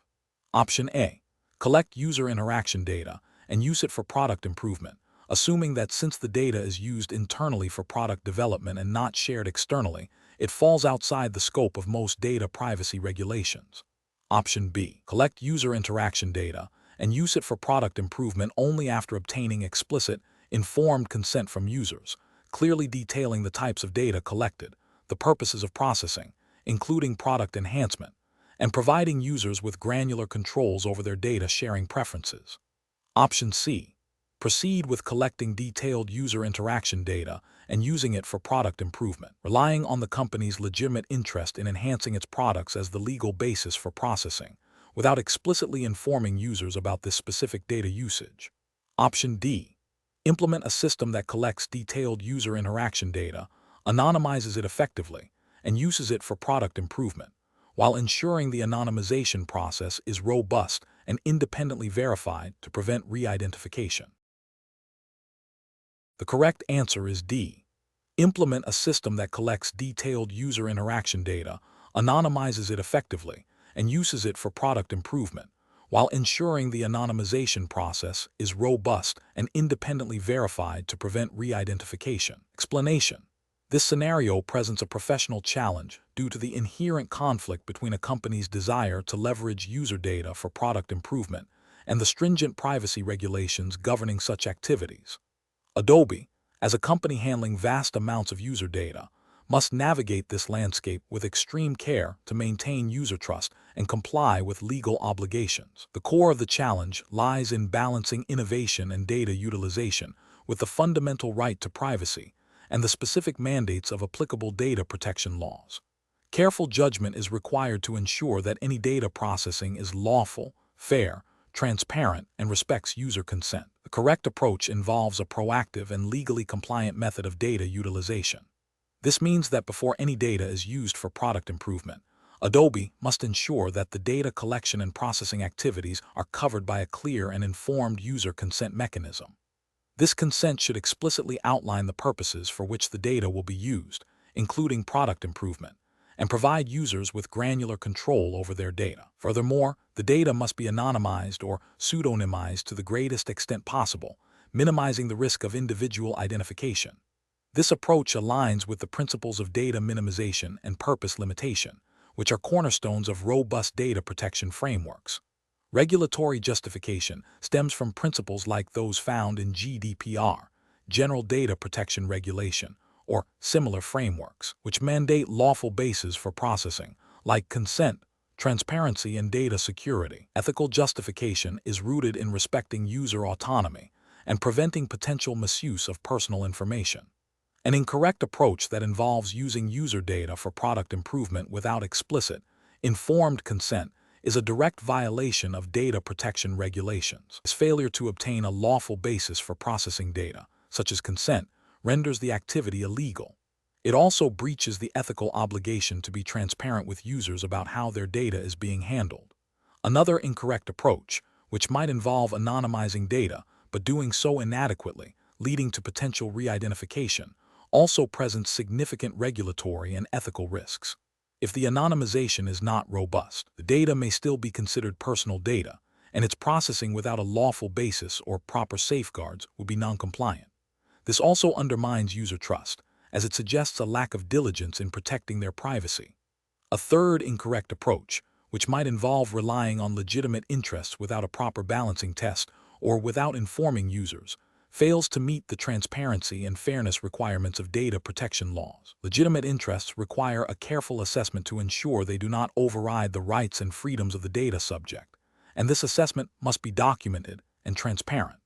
Option A. Collect user interaction data and use it for product improvement, assuming that since the data is used internally for product development and not shared externally, it falls outside the scope of most data privacy regulations. Option B. Collect user interaction data and use it for product improvement only after obtaining explicit, informed consent from users, clearly detailing the types of data collected, the purposes of processing, including product enhancement, and providing users with granular controls over their data sharing preferences. Option C. Proceed with collecting detailed user interaction data and using it for product improvement, relying on the company's legitimate interest in enhancing its products as the legal basis for processing, without explicitly informing users about this specific data usage. Option D. Implement a system that collects detailed user interaction data, anonymizes it effectively, and uses it for product improvement, while ensuring the anonymization process is robust and independently verified to prevent re-identification. The correct answer is D. Implement a system that collects detailed user interaction data, anonymizes it effectively, and uses it for product improvement, while ensuring the anonymization process is robust and independently verified to prevent re-identification. Explanation: this scenario presents a professional challenge due to the inherent conflict between a company's desire to leverage user data for product improvement and the stringent privacy regulations governing such activities. Adobe, as a company handling vast amounts of user data, must navigate this landscape with extreme care to maintain user trust and comply with legal obligations. The core of the challenge lies in balancing innovation and data utilization with the fundamental right to privacy and the specific mandates of applicable data protection laws. Careful judgment is required to ensure that any data processing is lawful, fair, transparent, and respects user consent. The correct approach involves a proactive and legally compliant method of data utilization. This means that before any data is used for product improvement, Adobe must ensure that the data collection and processing activities are covered by a clear and informed user consent mechanism. This consent should explicitly outline the purposes for which the data will be used, including product improvement, and provide users with granular control over their data. Furthermore, the data must be anonymized or pseudonymized to the greatest extent possible, minimizing the risk of individual identification. This approach aligns with the principles of data minimization and purpose limitation, which are cornerstones of robust data protection frameworks. Regulatory justification stems from principles like those found in GDPR, General Data Protection Regulation, or similar frameworks, which mandate lawful bases for processing, like consent, transparency, and data security. Ethical justification is rooted in respecting user autonomy and preventing potential misuse of personal information. An incorrect approach that involves using user data for product improvement without explicit, informed consent is a direct violation of data protection regulations. This failure to obtain a lawful basis for processing data, such as consent, renders the activity illegal. It also breaches the ethical obligation to be transparent with users about how their data is being handled. Another incorrect approach, which might involve anonymizing data, but doing so inadequately, leading to potential re-identification, also presents significant regulatory and ethical risks. If the anonymization is not robust, the data may still be considered personal data, and its processing without a lawful basis or proper safeguards would be non-compliant. This also undermines user trust, as it suggests a lack of diligence in protecting their privacy. A third incorrect approach, which might involve relying on legitimate interests without a proper balancing test or without informing users, fails to meet the transparency and fairness requirements of data protection laws. Legitimate interests require a careful assessment to ensure they do not override the rights and freedoms of the data subject, and this assessment must be documented and transparent.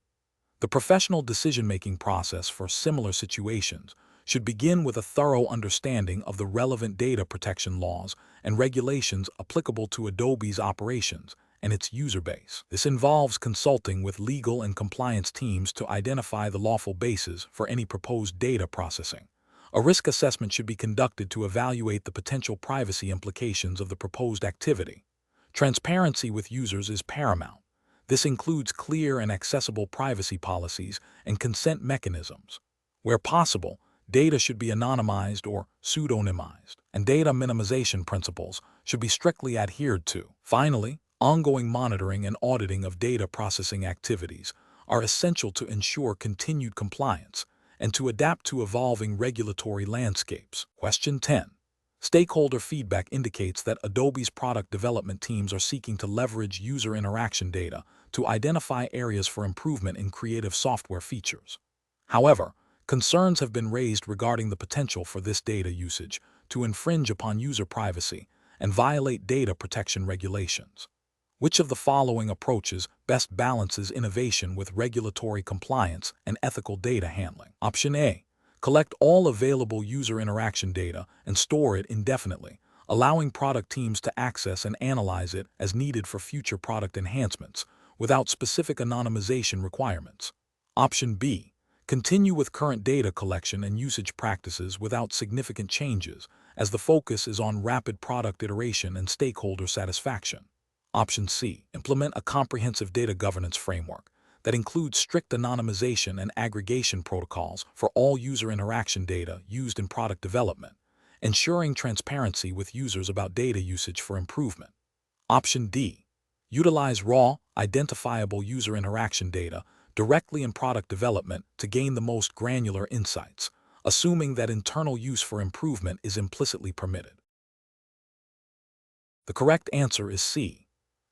The professional decision-making process for similar situations should begin with a thorough understanding of the relevant data protection laws and regulations applicable to Adobe's operations and its user base. This involves consulting with legal and compliance teams to identify the lawful basis for any proposed data processing. A risk assessment should be conducted to evaluate the potential privacy implications of the proposed activity. Transparency with users is paramount. This includes clear and accessible privacy policies and consent mechanisms. Where possible, data should be anonymized or pseudonymized, and data minimization principles should be strictly adhered to. Finally, ongoing monitoring and auditing of data processing activities are essential to ensure continued compliance and to adapt to evolving regulatory landscapes. Question 10. Stakeholder feedback indicates that Adobe's product development teams are seeking to leverage user interaction data to identify areas for improvement in creative software features. However, concerns have been raised regarding the potential for this data usage to infringe upon user privacy and violate data protection regulations. Which of the following approaches best balances innovation with regulatory compliance and ethical data handling? Option A. Collect all available user interaction data and store it indefinitely, allowing product teams to access and analyze it as needed for future product enhancements, without specific anonymization requirements. Option B. Continue with current data collection and usage practices without significant changes, as the focus is on rapid product iteration and stakeholder satisfaction. Option C. Implement a comprehensive data governance framework that includes strict anonymization and aggregation protocols for all user interaction data used in product development, ensuring transparency with users about data usage for improvement. Option D. Utilize raw, identifiable user interaction data directly in product development to gain the most granular insights, assuming that internal use for improvement is implicitly permitted. The correct answer is C.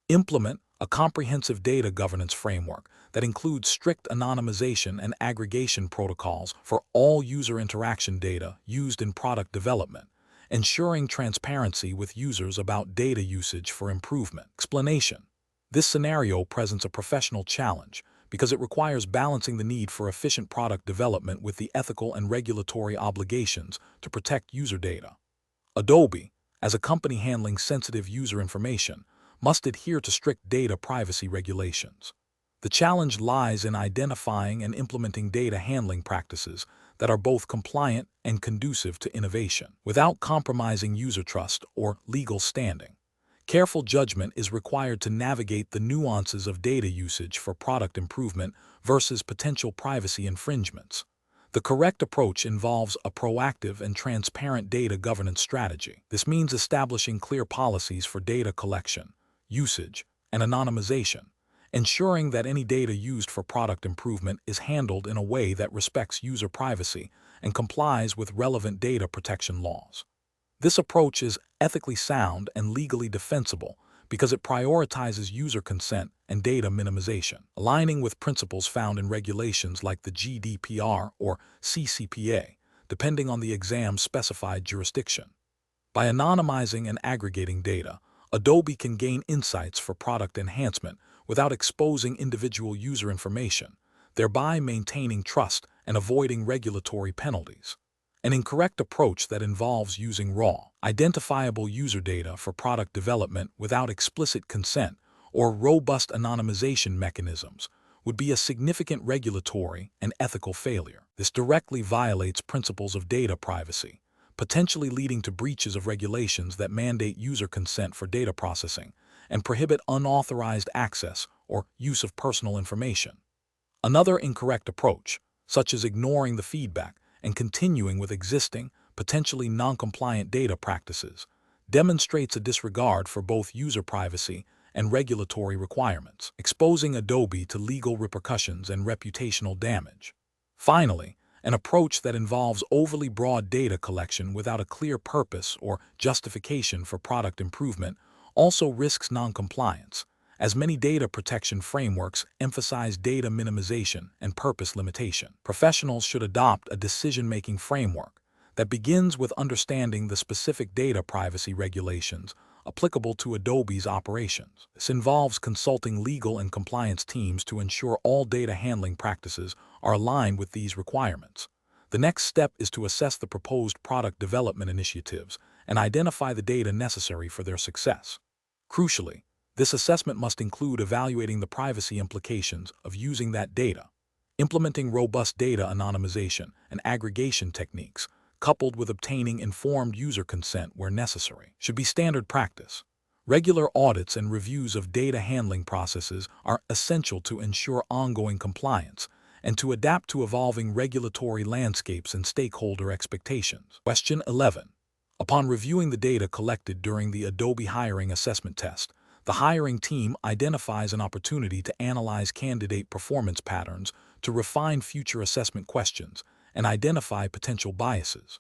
Implement a comprehensive data governance framework that includes strict anonymization and aggregation protocols for all user interaction data used in product development, ensuring transparency with users about data usage for improvement. Explanation. This scenario presents a professional challenge because it requires balancing the need for efficient product development with the ethical and regulatory obligations to protect user data. Adobe, as a company handling sensitive user information, must adhere to strict data privacy regulations. The challenge lies in identifying and implementing data handling practices that are both compliant and conducive to innovation, without compromising user trust or legal standing. Careful judgment is required to navigate the nuances of data usage for product improvement versus potential privacy infringements. The correct approach involves a proactive and transparent data governance strategy. This means establishing clear policies for data collection, usage, and anonymization, ensuring that any data used for product improvement is handled in a way that respects user privacy and complies with relevant data protection laws. This approach is ethically sound and legally defensible because it prioritizes user consent and data minimization, aligning with principles found in regulations like the GDPR or CCPA, depending on the exam's specified jurisdiction. By anonymizing and aggregating data, Adobe can gain insights for product enhancement without exposing individual user information, thereby maintaining trust and avoiding regulatory penalties. An incorrect approach that involves using raw, identifiable user data for product development without explicit consent or robust anonymization mechanisms would be a significant regulatory and ethical failure. This directly violates principles of data privacy, potentially leading to breaches of regulations that mandate user consent for data processing and prohibit unauthorized access or use of personal information. Another incorrect approach, such as ignoring the feedback and continuing with existing, potentially non-compliant data practices, demonstrates a disregard for both user privacy and regulatory requirements, exposing Adobe to legal repercussions and reputational damage. Finally, an approach that involves overly broad data collection without a clear purpose or justification for product improvement also risks non-compliance, as many data protection frameworks emphasize data minimization and purpose limitation. Professionals should adopt a decision-making framework that begins with understanding the specific data privacy regulations applicable to Adobe's operations. This involves consulting legal and compliance teams to ensure all data handling practices are aligned with these requirements. The next step is to assess the proposed product development initiatives and identify the data necessary for their success. Crucially, this assessment must include evaluating the privacy implications of using that data, implementing robust data anonymization and aggregation techniques, coupled with obtaining informed user consent where necessary, should be standard practice. Regular audits and reviews of data handling processes are essential to ensure ongoing compliance and to adapt to evolving regulatory landscapes and stakeholder expectations. Question 11. Upon reviewing the data collected during the Adobe hiring assessment test, the hiring team identifies an opportunity to analyze candidate performance patterns to refine future assessment questions and identify potential biases.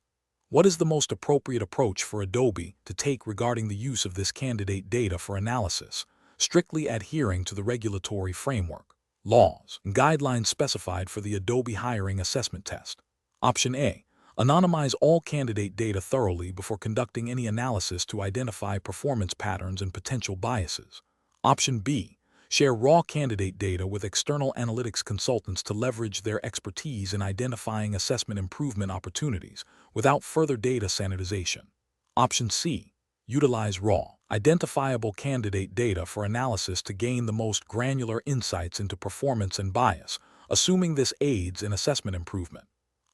What is the most appropriate approach for Adobe to take regarding the use of this candidate data for analysis, strictly adhering to the regulatory framework, laws, and guidelines specified for the Adobe hiring assessment test? Option A. Anonymize all candidate data thoroughly before conducting any analysis to identify performance patterns and potential biases. Option B. Share raw candidate data with external analytics consultants to leverage their expertise in identifying assessment improvement opportunities without further data sanitization. Option C. Utilize raw, identifiable candidate data for analysis to gain the most granular insights into performance and bias, assuming this aids in assessment improvement.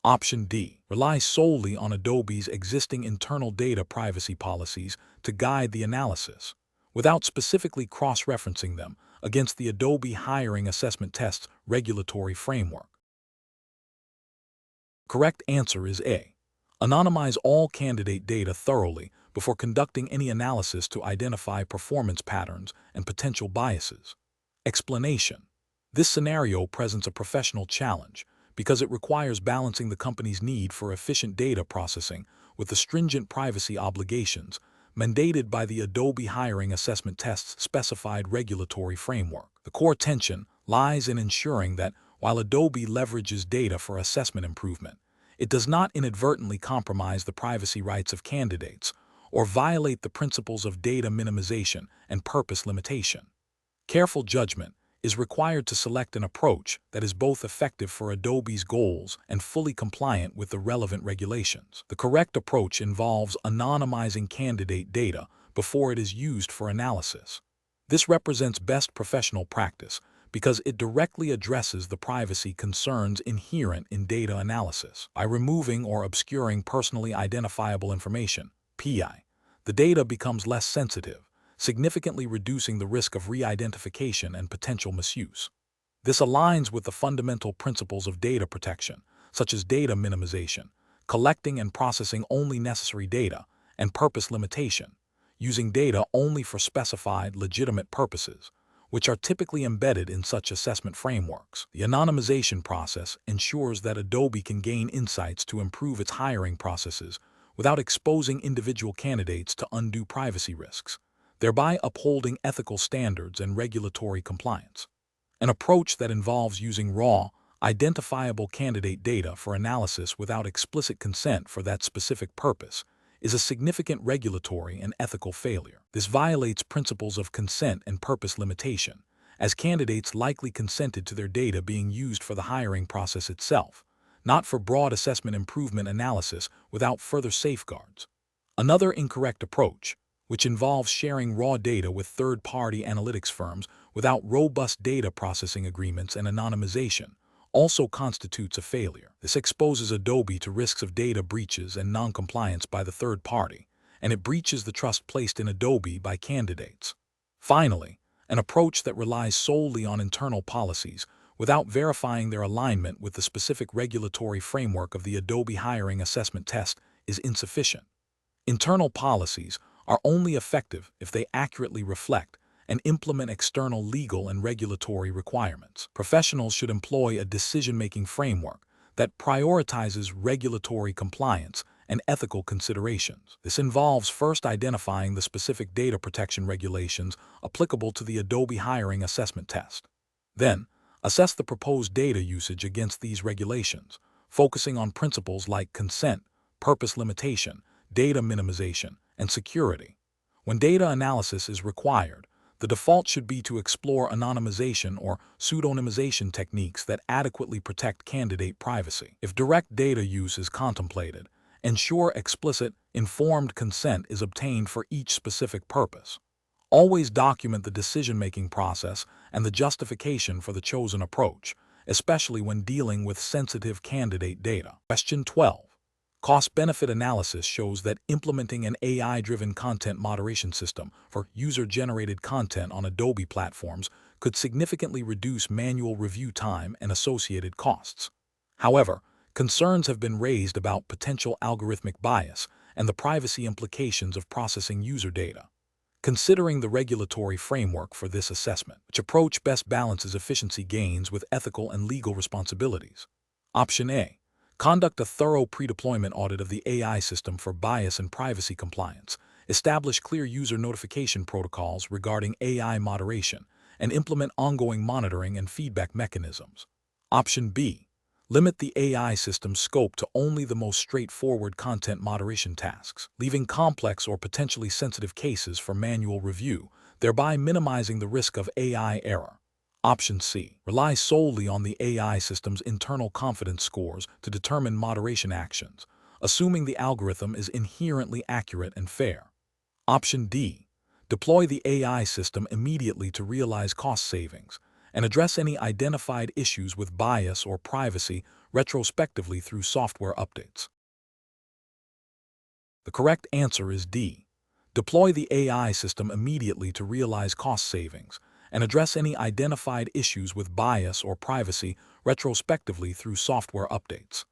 Option D. Rely solely on Adobe's existing internal data privacy policies to guide the analysis, without specifically cross-referencing them against the Adobe Hiring Assessment Test's regulatory framework. Correct answer is A. Anonymize all candidate data thoroughly before conducting any analysis to identify performance patterns and potential biases. Explanation. This scenario presents a professional challenge because it requires balancing the company's need for efficient data processing with the stringent privacy obligations mandated by the Adobe Hiring Assessment Test's specified regulatory framework. The core tension lies in ensuring that while Adobe leverages data for assessment improvement, it does not inadvertently compromise the privacy rights of candidates or violate the principles of data minimization and purpose limitation. Careful judgment is required to select an approach that is both effective for Adobe's goals and fully compliant with the relevant regulations. The correct approach involves anonymizing candidate data before it is used for analysis. This represents best professional practice because it directly addresses the privacy concerns inherent in data analysis. By removing or obscuring personally identifiable information, PI, the data becomes less sensitive, significantly reducing the risk of re-identification and potential misuse. This aligns with the fundamental principles of data protection, such as data minimization, collecting and processing only necessary data, and purpose limitation, using data only for specified, legitimate purposes, which are typically embedded in such assessment frameworks. The anonymization process ensures that Adobe can gain insights to improve its hiring processes without exposing individual candidates to undue privacy risks, thereby upholding ethical standards and regulatory compliance. An approach that involves using raw, identifiable candidate data for analysis without explicit consent for that specific purpose is a significant regulatory and ethical failure. This violates principles of consent and purpose limitation, as candidates likely consented to their data being used for the hiring process itself, not for broad assessment improvement analysis without further safeguards. Another incorrect approach, which involves sharing raw data with third-party analytics firms without robust data processing agreements and anonymization, also constitutes a failure. This exposes Adobe to risks of data breaches and non-compliance by the third party, and it breaches the trust placed in Adobe by candidates. Finally, an approach that relies solely on internal policies without verifying their alignment with the specific regulatory framework of the Adobe Hiring Assessment Test is insufficient. Internal policies are only effective if they accurately reflect and implement external legal and regulatory requirements. Professionals should employ a decision-making framework that prioritizes regulatory compliance and ethical considerations. This involves first identifying the specific data protection regulations applicable to the Adobe Hiring Assessment Test. Then, assess the proposed data usage against these regulations, focusing on principles like consent, purpose limitation, data minimization, and security. When data analysis is required, the default should be to explore anonymization or pseudonymization techniques that adequately protect candidate privacy. If direct data use is contemplated, ensure explicit, informed consent is obtained for each specific purpose. Always document the decision-making process and the justification for the chosen approach, especially when dealing with sensitive candidate data. Question 12. Cost-benefit analysis shows that implementing an AI-driven content moderation system for user-generated content on Adobe platforms could significantly reduce manual review time and associated costs. However, concerns have been raised about potential algorithmic bias and the privacy implications of processing user data. Considering the regulatory framework for this assessment, which approach best balances efficiency gains with ethical and legal responsibilities? Option A. Conduct a thorough pre-deployment audit of the AI system for bias and privacy compliance. Establish clear user notification protocols regarding AI moderation, and implement ongoing monitoring and feedback mechanisms. Option B. Limit the AI system's scope to only the most straightforward content moderation tasks, leaving complex or potentially sensitive cases for manual review, thereby minimizing the risk of AI error. Option C. Rely solely on the AI system's internal confidence scores to determine moderation actions, assuming the algorithm is inherently accurate and fair. Option D. Deploy the AI system immediately to realize cost savings, and address any identified issues with bias or privacy retrospectively through software updates. The correct answer is D. Deploy the AI system immediately to realize cost savings and address any identified issues with bias or privacy retrospectively through software updates.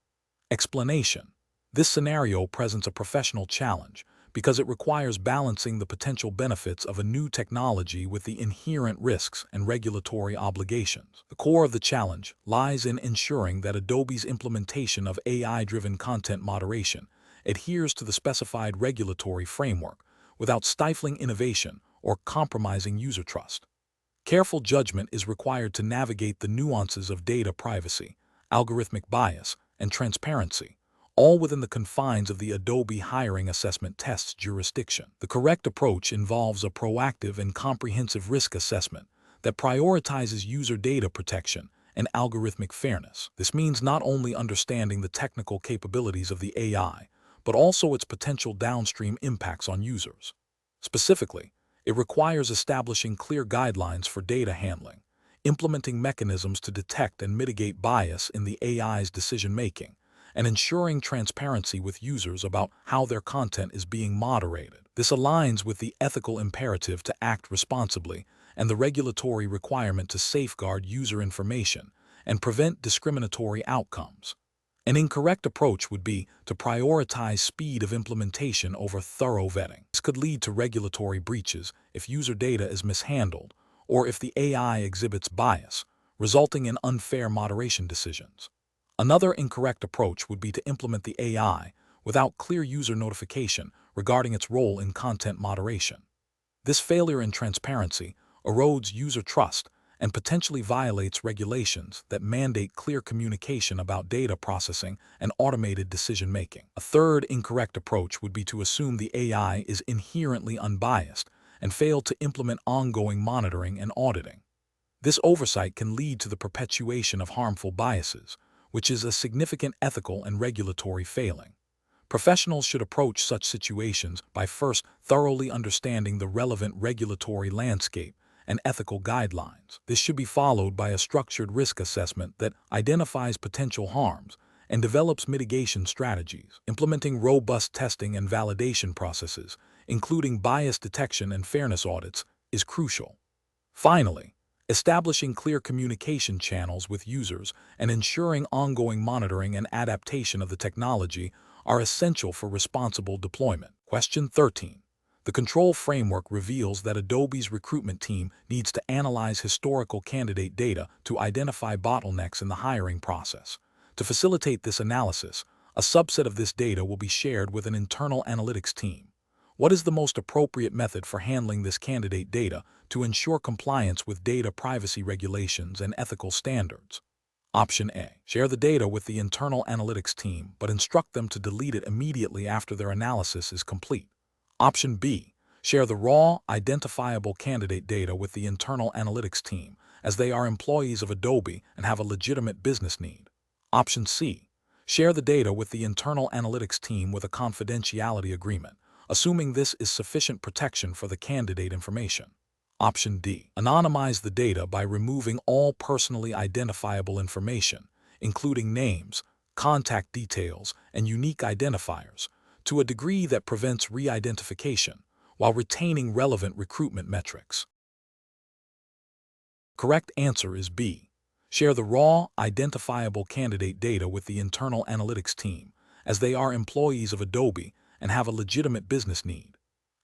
Explanation. This scenario presents a professional challenge because it requires balancing the potential benefits of a new technology with the inherent risks and regulatory obligations. The core of the challenge lies in ensuring that Adobe's implementation of AI-driven content moderation adheres to the specified regulatory framework without stifling innovation or compromising user trust. Careful judgment is required to navigate the nuances of data privacy, algorithmic bias, and transparency, all within the confines of the Adobe hiring assessment test's jurisdiction. The correct approach involves a proactive and comprehensive risk assessment that prioritizes user data protection and algorithmic fairness. This means not only understanding the technical capabilities of the AI, but also its potential downstream impacts on users. Specifically, it requires establishing clear guidelines for data handling, implementing mechanisms to detect and mitigate bias in the AI's decision-making, and ensuring transparency with users about how their content is being moderated. This aligns with the ethical imperative to act responsibly and the regulatory requirement to safeguard user information and prevent discriminatory outcomes. An incorrect approach would be to prioritize speed of implementation over thorough vetting. This could lead to regulatory breaches if user data is mishandled or if the AI exhibits bias, resulting in unfair moderation decisions. Another incorrect approach would be to implement the AI without clear user notification regarding its role in content moderation. This failure in transparency erodes user trust and potentially violates regulations that mandate clear communication about data processing and automated decision-making. A third incorrect approach would be to assume the AI is inherently unbiased and fail to implement ongoing monitoring and auditing. This oversight can lead to the perpetuation of harmful biases, which is a significant ethical and regulatory failing. Professionals should approach such situations by first thoroughly understanding the relevant regulatory landscape and ethical guidelines. This should be followed by a structured risk assessment that identifies potential harms and develops mitigation strategies. Implementing robust testing and validation processes, including bias detection and fairness audits, is crucial. Finally, establishing clear communication channels with users and ensuring ongoing monitoring and adaptation of the technology are essential for responsible deployment. Question 13. The control framework reveals that Adobe's recruitment team needs to analyze historical candidate data to identify bottlenecks in the hiring process. To facilitate this analysis, a subset of this data will be shared with an internal analytics team. What is the most appropriate method for handling this candidate data to ensure compliance with data privacy regulations and ethical standards? Option A. Share the data with the internal analytics team, but instruct them to delete it immediately after their analysis is complete. Option B. Share the raw, identifiable candidate data with the internal analytics team, as they are employees of Adobe and have a legitimate business need. Option C. Share the data with the internal analytics team with a confidentiality agreement, assuming this is sufficient protection for the candidate information. Option D. Anonymize the data by removing all personally identifiable information, including names, contact details, and unique identifiers, to a degree that prevents re-identification, while retaining relevant recruitment metrics. Correct answer is B. Share the raw, identifiable candidate data with the internal analytics team, as they are employees of Adobe and have a legitimate business need.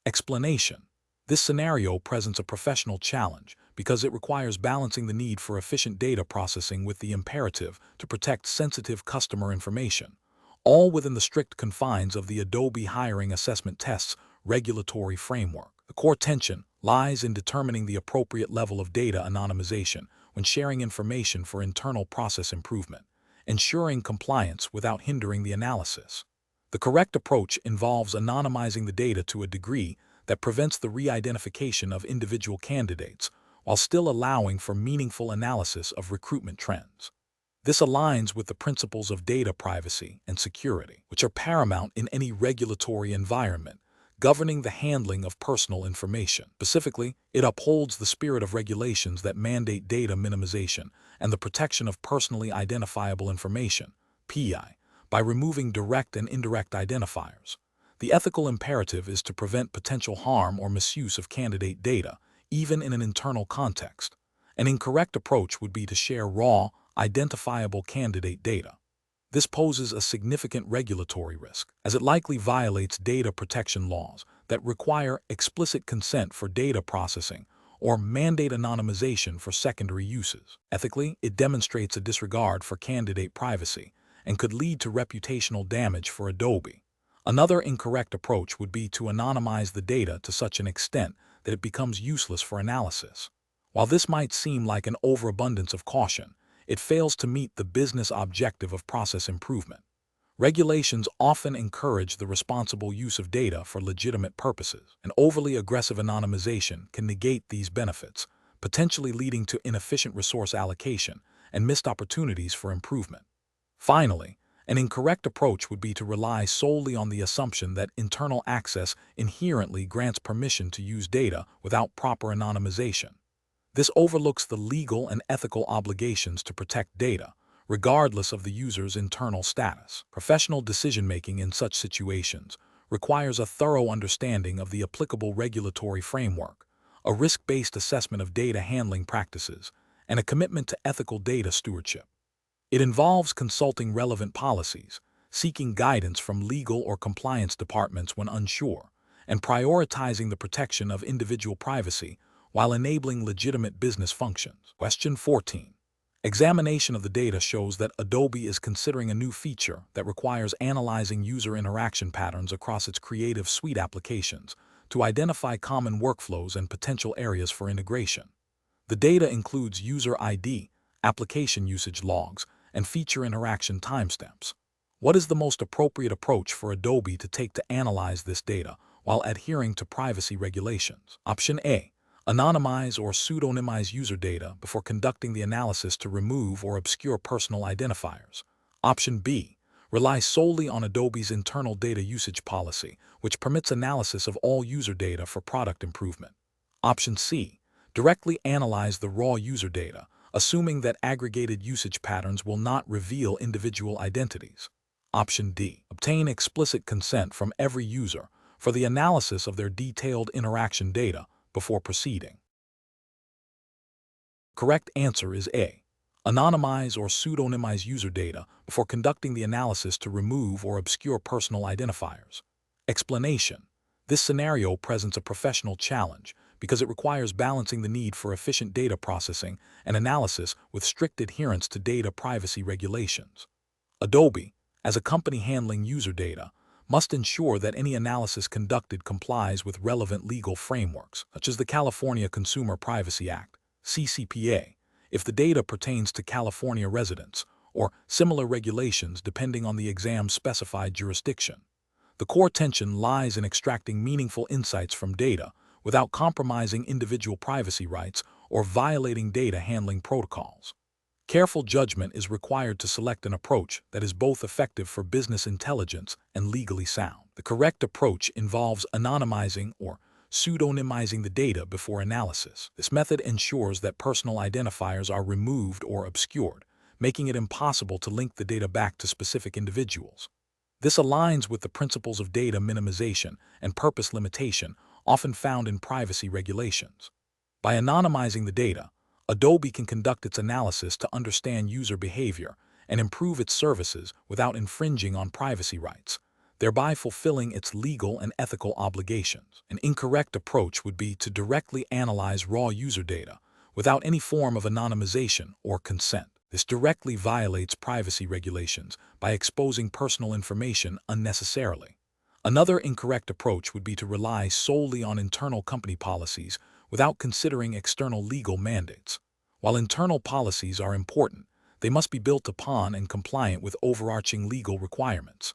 Explanation. This scenario presents a professional challenge because it requires balancing the need for efficient data processing with the imperative to protect sensitive customer information, all within the strict confines of the Adobe hiring assessment test's regulatory framework. The core tension lies in determining the appropriate level of data anonymization when sharing information for internal process improvement, ensuring compliance without hindering the analysis. The correct approach involves anonymizing the data to a degree that prevents the re-identification of individual candidates while still allowing for meaningful analysis of recruitment trends. This aligns with the principles of data privacy and security, which are paramount in any regulatory environment, governing the handling of personal information. Specifically, it upholds the spirit of regulations that mandate data minimization and the protection of personally identifiable information, PI, by removing direct and indirect identifiers. The ethical imperative is to prevent potential harm or misuse of candidate data, even in an internal context. An incorrect approach would be to share raw, identifiable candidate data. This poses a significant regulatory risk, as it likely violates data protection laws that require explicit consent for data processing or mandate anonymization for secondary uses. Ethically, it demonstrates a disregard for candidate privacy and could lead to reputational damage for Adobe. Another incorrect approach would be to anonymize the data to such an extent that it becomes useless for analysis. While this might seem like an overabundance of caution, it fails to meet the business objective of process improvement. Regulations often encourage the responsible use of data for legitimate purposes, and overly aggressive anonymization can negate these benefits, potentially leading to inefficient resource allocation and missed opportunities for improvement. Finally, an incorrect approach would be to rely solely on the assumption that internal access inherently grants permission to use data without proper anonymization. This overlooks the legal and ethical obligations to protect data, regardless of the user's internal status. Professional decision-making in such situations requires a thorough understanding of the applicable regulatory framework, a risk-based assessment of data handling practices, and a commitment to ethical data stewardship. It involves consulting relevant policies, seeking guidance from legal or compliance departments when unsure, and prioritizing the protection of individual privacy while enabling legitimate business functions. Question 14. Examination of the data shows that Adobe is considering a new feature that requires analyzing user interaction patterns across its Creative Suite applications to identify common workflows and potential areas for integration. The data includes user ID, application usage logs, and feature interaction timestamps. What is the most appropriate approach for Adobe to take to analyze this data while adhering to privacy regulations? Option A. Anonymize or pseudonymize user data before conducting the analysis to remove or obscure personal identifiers. Option B. Rely solely on Adobe's internal data usage policy, which permits analysis of all user data for product improvement. Option C. Directly analyze the raw user data, assuming that aggregated usage patterns will not reveal individual identities. Option D. Obtain explicit consent from every user for the analysis of their detailed interaction data before proceeding. Correct answer is A. Anonymize or pseudonymize user data before conducting the analysis to remove or obscure personal identifiers. Explanation. This scenario presents a professional challenge because it requires balancing the need for efficient data processing and analysis with strict adherence to data privacy regulations. Adobe, as a company handling user data, must ensure that any analysis conducted complies with relevant legal frameworks, such as the California Consumer Privacy Act, CCPA, if the data pertains to California residents, or similar regulations depending on the exam's specified jurisdiction. The core tension lies in extracting meaningful insights from data without compromising individual privacy rights or violating data handling protocols. Careful judgment is required to select an approach that is both effective for business intelligence and legally sound. The correct approach involves anonymizing or pseudonymizing the data before analysis. This method ensures that personal identifiers are removed or obscured, making it impossible to link the data back to specific individuals. This aligns with the principles of data minimization and purpose limitation often found in privacy regulations. By anonymizing the data, Adobe can conduct its analysis to understand user behavior and improve its services without infringing on privacy rights, thereby fulfilling its legal and ethical obligations. An incorrect approach would be to directly analyze raw user data without any form of anonymization or consent. This directly violates privacy regulations by exposing personal information unnecessarily. Another incorrect approach would be to rely solely on internal company policies without considering external legal mandates. While internal policies are important, they must be built upon and compliant with overarching legal requirements.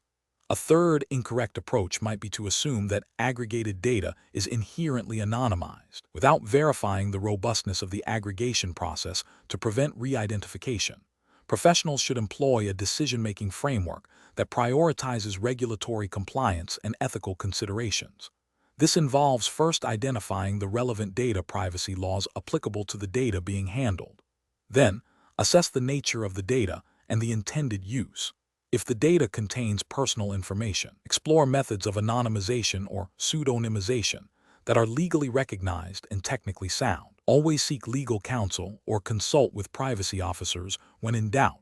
A third incorrect approach might be to assume that aggregated data is inherently anonymized, without verifying the robustness of the aggregation process to prevent re-identification. Professionals should employ a decision-making framework that prioritizes regulatory compliance and ethical considerations. This involves first identifying the relevant data privacy laws applicable to the data being handled. Then, assess the nature of the data and the intended use. If the data contains personal information, explore methods of anonymization or pseudonymization that are legally recognized and technically sound. Always seek legal counsel or consult with privacy officers when in doubt.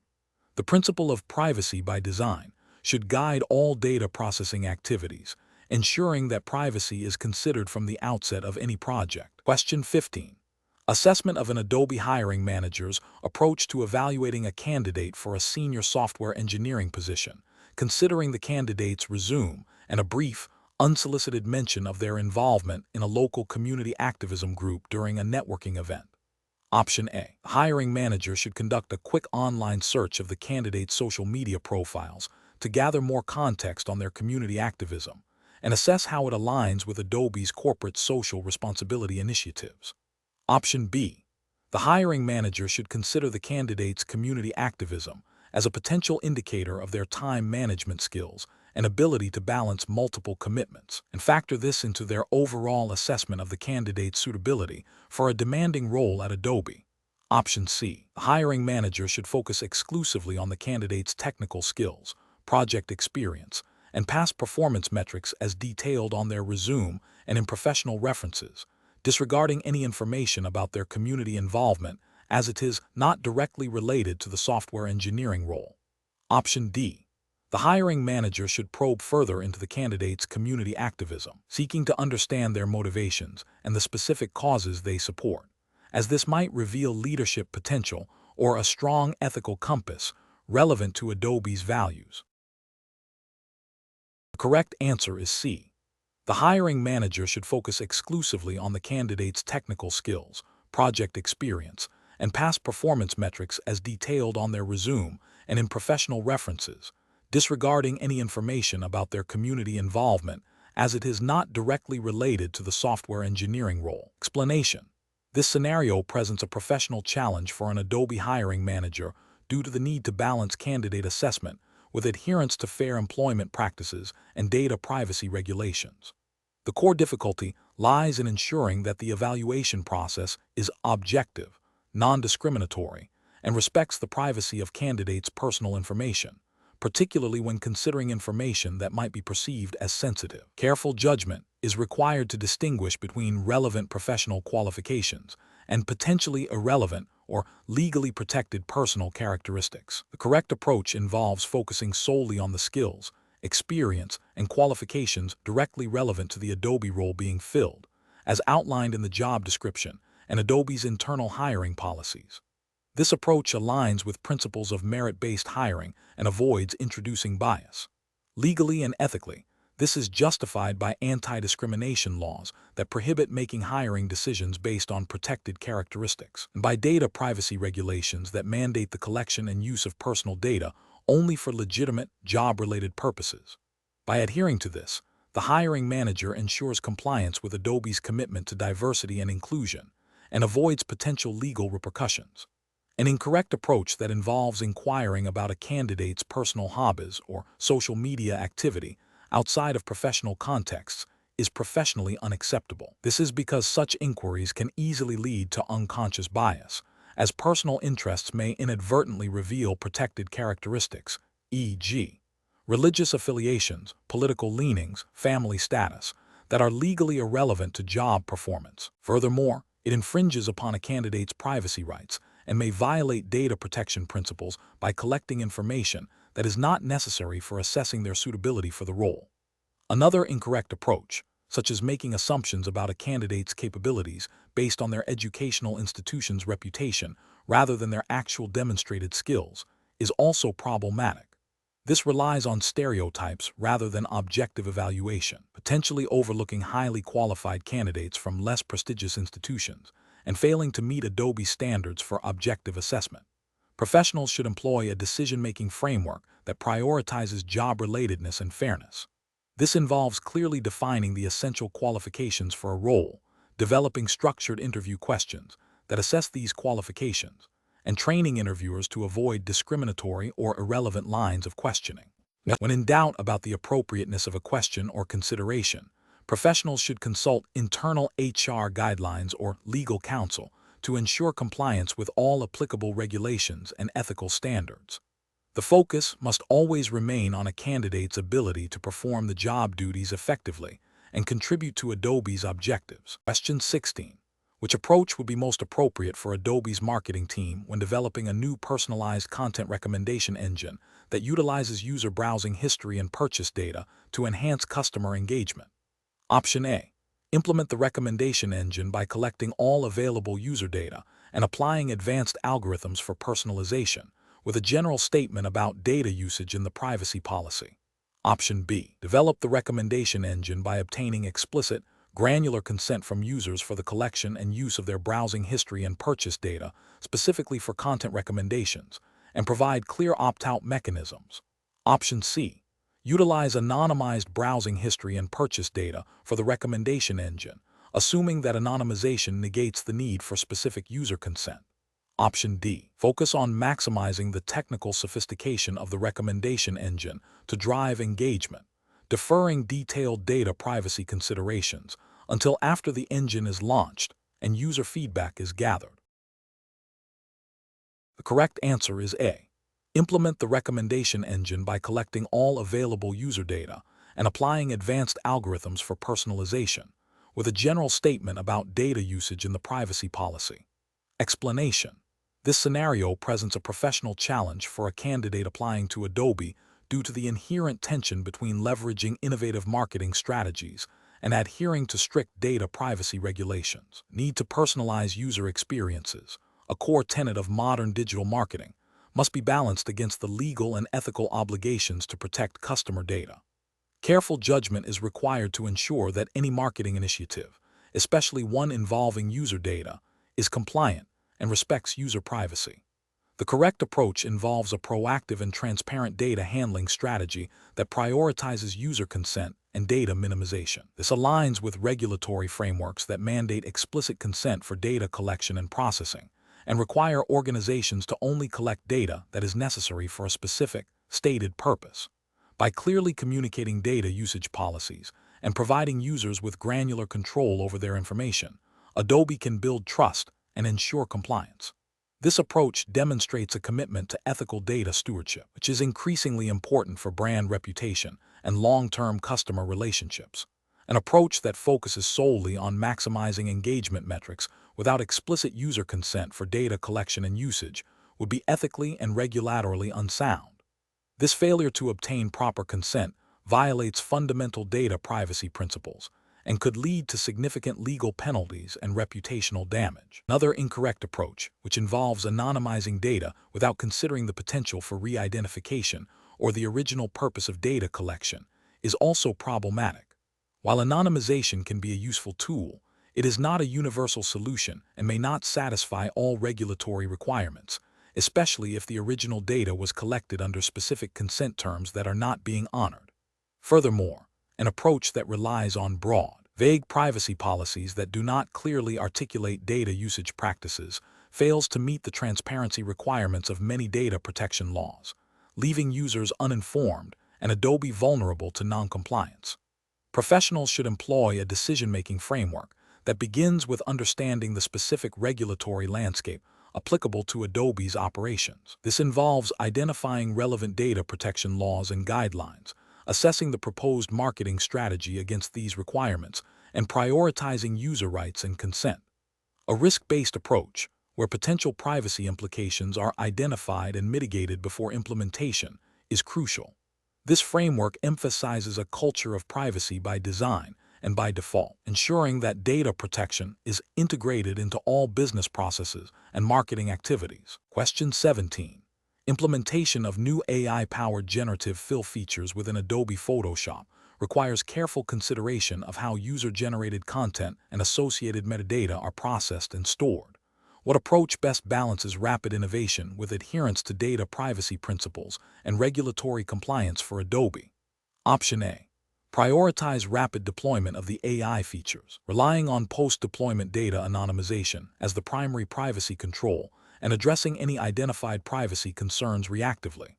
The principle of privacy by design should guide all data processing activities, ensuring that privacy is considered from the outset of any project. Question 15. Assessment of an Adobe hiring manager's approach to evaluating a candidate for a senior software engineering position, considering the candidate's resume and a brief, unsolicited mention of their involvement in a local community activism group during a networking event. Option A. The hiring manager should conduct a quick online search of the candidate's social media profiles to gather more context on their community activism and assess how it aligns with Adobe's corporate social responsibility initiatives. Option B. The hiring manager should consider the candidate's community activism as a potential indicator of their time management skills and ability to balance multiple commitments, and factor this into their overall assessment of the candidate's suitability for a demanding role at Adobe. Option C. The hiring manager should focus exclusively on the candidate's technical skills, project experience, and past performance metrics as detailed on their resume and in professional references, disregarding any information about their community involvement as it is not directly related to the software engineering role. Option D. The hiring manager should probe further into the candidate's community activism, seeking to understand their motivations and the specific causes they support, as this might reveal leadership potential or a strong ethical compass relevant to Adobe's values. The correct answer is C. The hiring manager should focus exclusively on the candidate's technical skills, project experience, and past performance metrics as detailed on their resume and in professional references, disregarding any information about their community involvement as it is not directly related to the software engineering role. Explanation. This scenario presents a professional challenge for an Adobe hiring manager due to the need to balance candidate assessment with adherence to fair employment practices and data privacy regulations. The core difficulty lies in ensuring that the evaluation process is objective, non-discriminatory, and respects the privacy of candidates' personal information, particularly when considering information that might be perceived as sensitive. Careful judgment is required to distinguish between relevant professional qualifications and potentially irrelevant or legally protected personal characteristics. The correct approach involves focusing solely on the skills, experience, and qualifications directly relevant to the Adobe role being filled, as outlined in the job description and Adobe's internal hiring policies. This approach aligns with principles of merit-based hiring and avoids introducing bias. Legally and ethically, this is justified by anti-discrimination laws that prohibit making hiring decisions based on protected characteristics, and by data privacy regulations that mandate the collection and use of personal data only for legitimate, job-related purposes. By adhering to this, the hiring manager ensures compliance with Adobe's commitment to diversity and inclusion and avoids potential legal repercussions. An incorrect approach that involves inquiring about a candidate's personal hobbies or social media activity outside of professional contexts is professionally unacceptable. This is because such inquiries can easily lead to unconscious bias, as personal interests may inadvertently reveal protected characteristics, e.g., religious affiliations, political leanings, family status, that are legally irrelevant to job performance. Furthermore, it infringes upon a candidate's privacy rights and may violate data protection principles by collecting information that is not necessary for assessing their suitability for the role. Another incorrect approach, such as making assumptions about a candidate's capabilities based on their educational institution's reputation rather than their actual demonstrated skills, is also problematic. This relies on stereotypes rather than objective evaluation, potentially overlooking highly qualified candidates from less prestigious institutions and failing to meet Adobe standards for objective assessment. Professionals should employ a decision-making framework that prioritizes job-relatedness and fairness. This involves clearly defining the essential qualifications for a role, developing structured interview questions that assess these qualifications, and training interviewers to avoid discriminatory or irrelevant lines of questioning. When in doubt about the appropriateness of a question or consideration, professionals should consult internal HR guidelines or legal counsel to ensure compliance with all applicable regulations and ethical standards. The focus must always remain on a candidate's ability to perform the job duties effectively and contribute to Adobe's objectives. Question 16. Which approach would be most appropriate for Adobe's marketing team when developing a new personalized content recommendation engine that utilizes user browsing history and purchase data to enhance customer engagement? Option A. Implement the recommendation engine by collecting all available user data and applying advanced algorithms for personalization, with a general statement about data usage in the privacy policy. Option B. Develop the recommendation engine by obtaining explicit, granular consent from users for the collection and use of their browsing history and purchase data, specifically for content recommendations, and provide clear opt-out mechanisms. Option C. Utilize anonymized browsing history and purchase data for the recommendation engine, assuming that anonymization negates the need for specific user consent. Option D. Focus on maximizing the technical sophistication of the recommendation engine to drive engagement, deferring detailed data privacy considerations until after the engine is launched and user feedback is gathered. The correct answer is A. Implement the recommendation engine by collecting all available user data and applying advanced algorithms for personalization, with a general statement about data usage in the privacy policy. Explanation. This scenario presents a professional challenge for a candidate applying to Adobe due to the inherent tension between leveraging innovative marketing strategies and adhering to strict data privacy regulations. Need to personalize user experiences, a core tenet of modern digital marketing, must be balanced against the legal and ethical obligations to protect customer data. Careful judgment is required to ensure that any marketing initiative, especially one involving user data, is compliant and respects user privacy. The correct approach involves a proactive and transparent data handling strategy that prioritizes user consent and data minimization. This aligns with regulatory frameworks that mandate explicit consent for data collection and processing, and require organizations to only collect data that is necessary for a specific, stated purpose. By clearly communicating data usage policies and providing users with granular control over their information, Adobe can build trust and ensure compliance. This approach demonstrates a commitment to ethical data stewardship, which is increasingly important for brand reputation and long-term customer relationships. An approach that focuses solely on maximizing engagement metrics without explicit user consent for data collection and usage would be ethically and regulatorily unsound. This failure to obtain proper consent violates fundamental data privacy principles and could lead to significant legal penalties and reputational damage. Another incorrect approach, which involves anonymizing data without considering the potential for re-identification or the original purpose of data collection, is also problematic. While anonymization can be a useful tool, it is not a universal solution and may not satisfy all regulatory requirements, especially if the original data was collected under specific consent terms that are not being honored. Furthermore, an approach that relies on broad, vague privacy policies that do not clearly articulate data usage practices fails to meet the transparency requirements of many data protection laws, leaving users uninformed and Adobe vulnerable to noncompliance. Professionals should employ a decision-making framework that begins with understanding the specific regulatory landscape applicable to Adobe's operations. This involves identifying relevant data protection laws and guidelines, assessing the proposed marketing strategy against these requirements, and prioritizing user rights and consent. A risk-based approach, where potential privacy implications are identified and mitigated before implementation, is crucial. This framework emphasizes a culture of privacy by design and by default, ensuring that data protection is integrated into all business processes and marketing activities. Question 17. Implementation of new AI-powered generative fill features within Adobe Photoshop requires careful consideration of how user-generated content and associated metadata are processed and stored. What approach best balances rapid innovation with adherence to data privacy principles and regulatory compliance for Adobe? Option A. Prioritize rapid deployment of the AI features, relying on post-deployment data anonymization as the primary privacy control and addressing any identified privacy concerns reactively.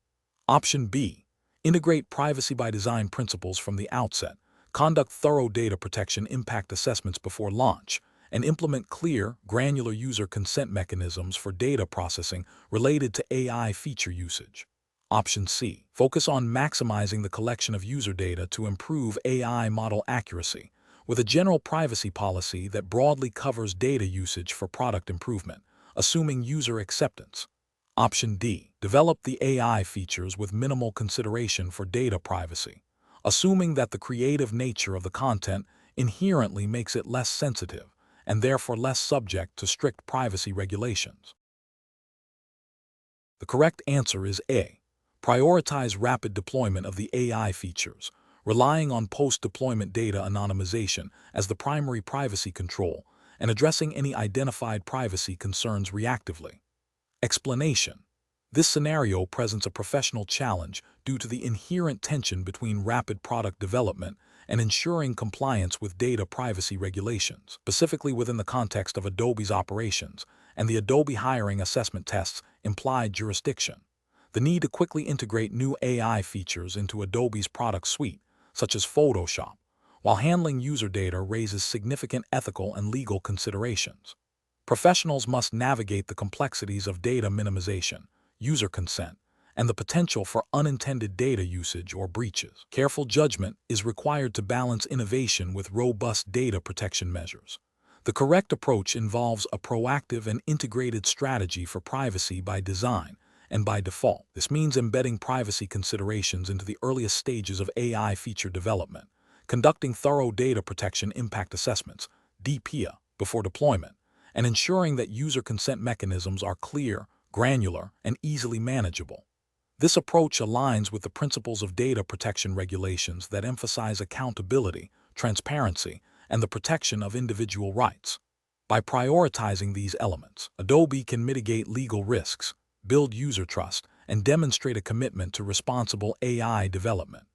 Option B. Integrate privacy by design principles from the outset, Conduct thorough data protection impact assessments before launch, and implement clear, granular user consent mechanisms for data processing related to AI feature usage. Option C. Focus on maximizing the collection of user data to improve AI model accuracy, with a general privacy policy that broadly covers data usage for product improvement, assuming user acceptance. Option D. Develop the AI features with minimal consideration for data privacy, assuming that the creative nature of the content inherently makes it less sensitive and therefore less subject to strict privacy regulations. The correct answer is A. Prioritize rapid deployment of the AI features, relying on post-deployment data anonymization as the primary privacy control and addressing any identified privacy concerns reactively. Explanation. This scenario presents a professional challenge due to the inherent tension between rapid product development and ensuring compliance with data privacy regulations, specifically within the context of Adobe's operations and the Adobe hiring assessment test's implied jurisdiction. The need to quickly integrate new AI features into Adobe's product suite, such as Photoshop, while handling user data raises significant ethical and legal considerations. Professionals must navigate the complexities of data minimization, user consent, and the potential for unintended data usage or breaches. Careful judgment is required to balance innovation with robust data protection measures. The correct approach involves a proactive and integrated strategy for privacy by design and by default. This means embedding privacy considerations into the earliest stages of AI feature development, conducting thorough data protection impact assessments, DPIA, before deployment, and ensuring that user consent mechanisms are clear, granular, and easily manageable. This approach aligns with the principles of data protection regulations that emphasize accountability, transparency, and the protection of individual rights. By prioritizing these elements, Adobe can mitigate legal risks, build user trust, and demonstrate a commitment to responsible AI development.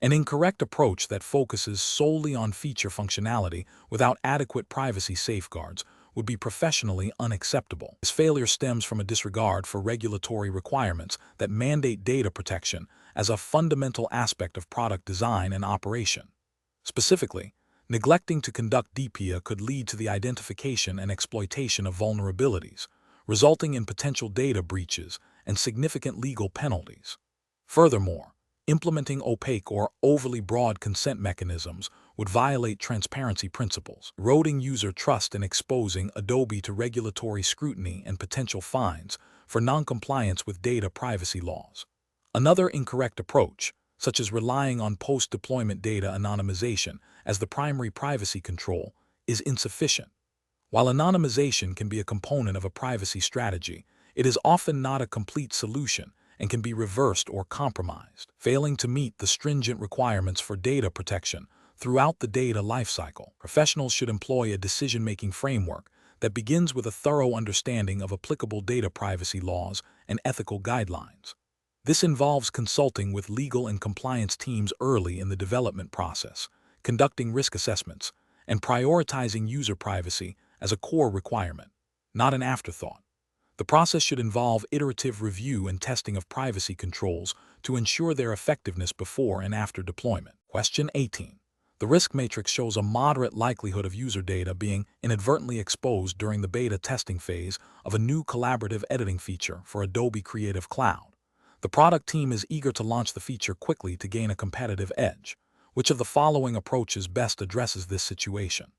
An incorrect approach that focuses solely on feature functionality without adequate privacy safeguards would be professionally unacceptable. This failure stems from a disregard for regulatory requirements that mandate data protection as a fundamental aspect of product design and operation. Specifically, neglecting to conduct DPIA could lead to the identification and exploitation of vulnerabilities, resulting in potential data breaches and significant legal penalties. Furthermore, implementing opaque or overly broad consent mechanisms would violate transparency principles, eroding user trust and exposing Adobe to regulatory scrutiny and potential fines for noncompliance with data privacy laws. Another incorrect approach, such as relying on post-deployment data anonymization as the primary privacy control, is insufficient. While anonymization can be a component of a privacy strategy, it is often not a complete solution and can be reversed or compromised, failing to meet the stringent requirements for data protection throughout the data lifecycle. Professionals should employ a decision-making framework that begins with a thorough understanding of applicable data privacy laws and ethical guidelines. This involves consulting with legal and compliance teams early in the development process, conducting risk assessments, and prioritizing user privacy as a core requirement, not an afterthought. The process should involve iterative review and testing of privacy controls to ensure their effectiveness before and after deployment. Question 18. The risk matrix shows a moderate likelihood of user data being inadvertently exposed during the beta testing phase of a new collaborative editing feature for Adobe Creative Cloud. The product team is eager to launch the feature quickly to gain a competitive edge. Which of the following approaches best addresses this situation?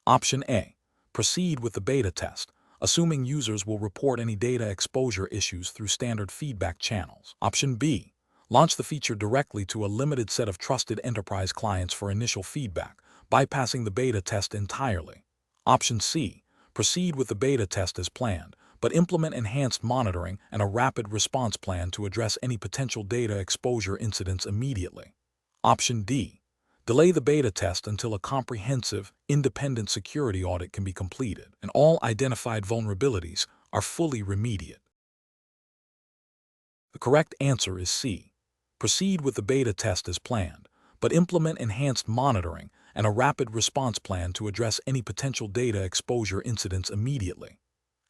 Option A. Proceed with the beta test, assuming users will report any data exposure issues through standard feedback channels. Option B. Launch the feature directly to a limited set of trusted enterprise clients for initial feedback, bypassing the beta test entirely. Option C. Proceed with the beta test as planned, but implement enhanced monitoring and a rapid response plan to address any potential data exposure incidents immediately. Option D. Delay the beta test until a comprehensive, independent security audit can be completed and all identified vulnerabilities are fully remediated. The correct answer is C. Proceed with the beta test as planned, but implement enhanced monitoring and a rapid response plan to address any potential data exposure incidents immediately.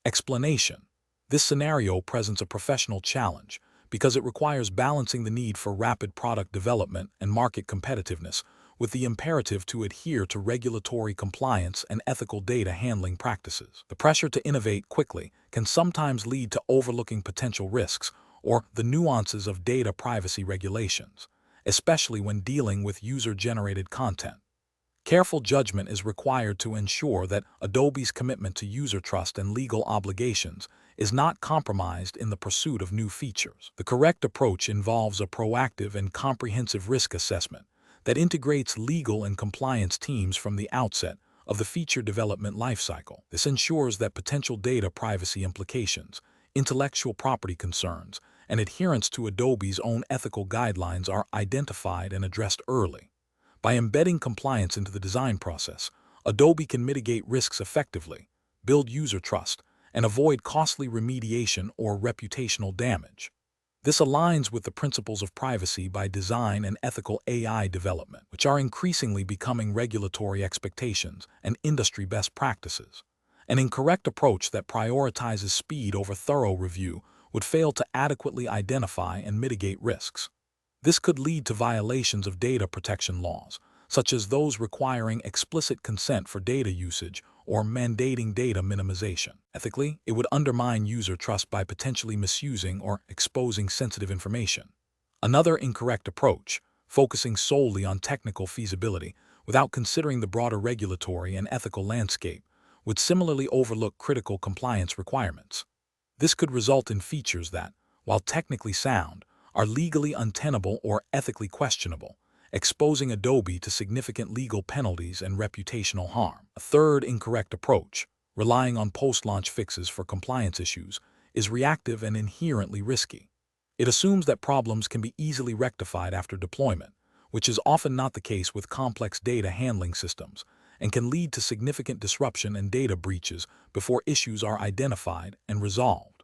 Explanation. This scenario presents a professional challenge because it requires balancing the need for rapid product development and market competitiveness with the imperative to adhere to regulatory compliance and ethical data handling practices. The pressure to innovate quickly can sometimes lead to overlooking potential risks or the nuances of data privacy regulations, especially when dealing with user-generated content. Careful judgment is required to ensure that Adobe's commitment to user trust and legal obligations is not compromised in the pursuit of new features. The correct approach involves a proactive and comprehensive risk assessment that integrates legal and compliance teams from the outset of the feature development lifecycle. This ensures that potential data privacy implications, intellectual property concerns, and adherence to Adobe's own ethical guidelines are identified and addressed early. By embedding compliance into the design process, Adobe can mitigate risks effectively, build user trust, and avoid costly remediation or reputational damage. This aligns with the principles of privacy by design and ethical AI development, which are increasingly becoming regulatory expectations and industry best practices. An incorrect approach that prioritizes speed over thorough review would fail to adequately identify and mitigate risks. This could lead to violations of data protection laws, such as those requiring explicit consent for data usage or mandating data minimization. Ethically, it would undermine user trust by potentially misusing or exposing sensitive information. Another incorrect approach, focusing solely on technical feasibility without considering the broader regulatory and ethical landscape, would similarly overlook critical compliance requirements. This could result in features that, while technically sound, are legally untenable or ethically questionable, exposing Adobe to significant legal penalties and reputational harm. A third incorrect approach, relying on post-launch fixes for compliance issues, is reactive and inherently risky. It assumes that problems can be easily rectified after deployment, which is often not the case with complex data handling systems, and can lead to significant disruption and data breaches before issues are identified and resolved.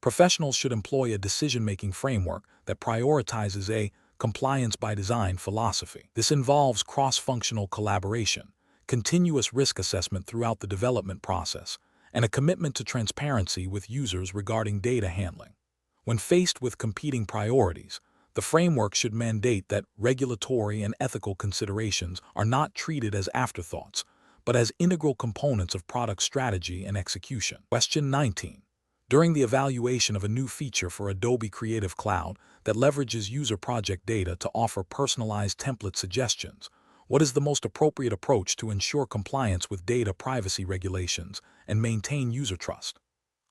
Professionals should employ a decision-making framework that prioritizes a compliance-by-design philosophy. This involves cross-functional collaboration, continuous risk assessment throughout the development process, and a commitment to transparency with users regarding data handling. When faced with competing priorities, the framework should mandate that regulatory and ethical considerations are not treated as afterthoughts, but as integral components of product strategy and execution. Question 19. During the evaluation of a new feature for Adobe Creative Cloud that leverages user project data to offer personalized template suggestions, what is the most appropriate approach to ensure compliance with data privacy regulations and maintain user trust?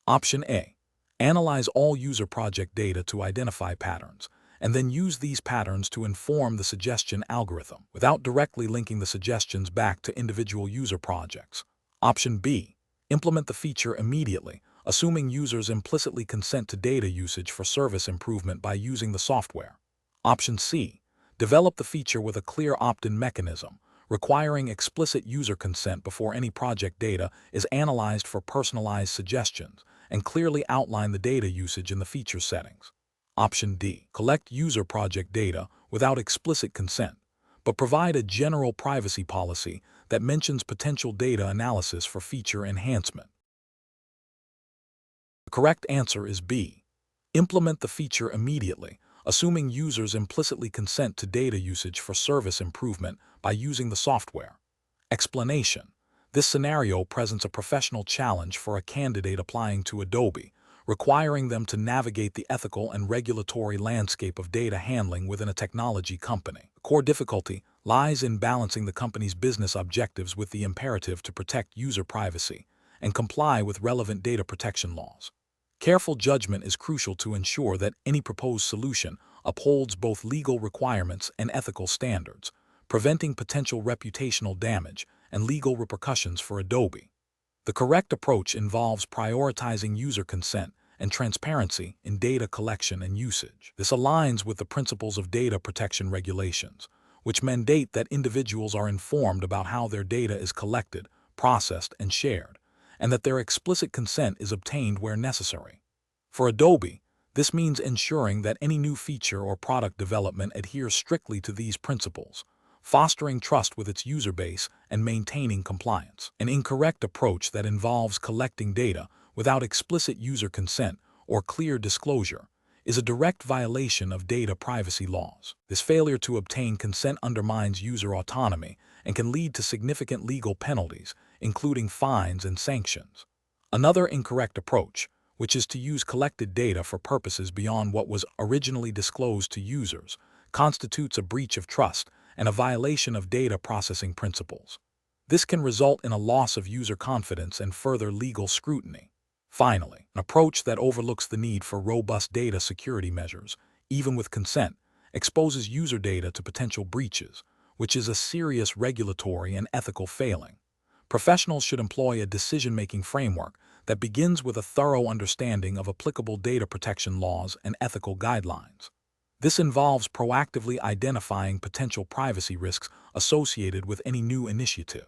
Option A. Analyze all user project data to identify patterns, and then use these patterns to inform the suggestion algorithm, without directly linking the suggestions back to individual user projects. Option B. Implement the feature immediately, assuming users implicitly consent to data usage for service improvement by using the software. Option C. Develop the feature with a clear opt-in mechanism, requiring explicit user consent before any project data is analyzed for personalized suggestions, and clearly outline the data usage in the feature settings. Option D. Collect user project data without explicit consent, but provide a general privacy policy that mentions potential data analysis for feature enhancement. The correct answer is B. Implement the feature immediately, assuming users implicitly consent to data usage for service improvement by using the software. Explanation. This scenario presents a professional challenge for a candidate applying to Adobe, requiring them to navigate the ethical and regulatory landscape of data handling within a technology company. The core difficulty lies in balancing the company's business objectives with the imperative to protect user privacy and comply with relevant data protection laws. Careful judgment is crucial to ensure that any proposed solution upholds both legal requirements and ethical standards, preventing potential reputational damage and legal repercussions for Adobe. The correct approach involves prioritizing user consent and transparency in data collection and usage. This aligns with the principles of data protection regulations, which mandate that individuals are informed about how their data is collected, processed, and shared, and that their explicit consent is obtained where necessary. For Adobe, this means ensuring that any new feature or product development adheres strictly to these principles, fostering trust with its user base and maintaining compliance. An incorrect approach that involves collecting data without explicit user consent or clear disclosure is a direct violation of data privacy laws. This failure to obtain consent undermines user autonomy and can lead to significant legal penalties, including fines and sanctions. Another incorrect approach, which is to use collected data for purposes beyond what was originally disclosed to users, constitutes a breach of trust and a violation of data processing principles. This can result in a loss of user confidence and further legal scrutiny. Finally, an approach that overlooks the need for robust data security measures, even with consent, exposes user data to potential breaches, which is a serious regulatory and ethical failing. Professionals should employ a decision-making framework that begins with a thorough understanding of applicable data protection laws and ethical guidelines. This involves proactively identifying potential privacy risks associated with any new initiative.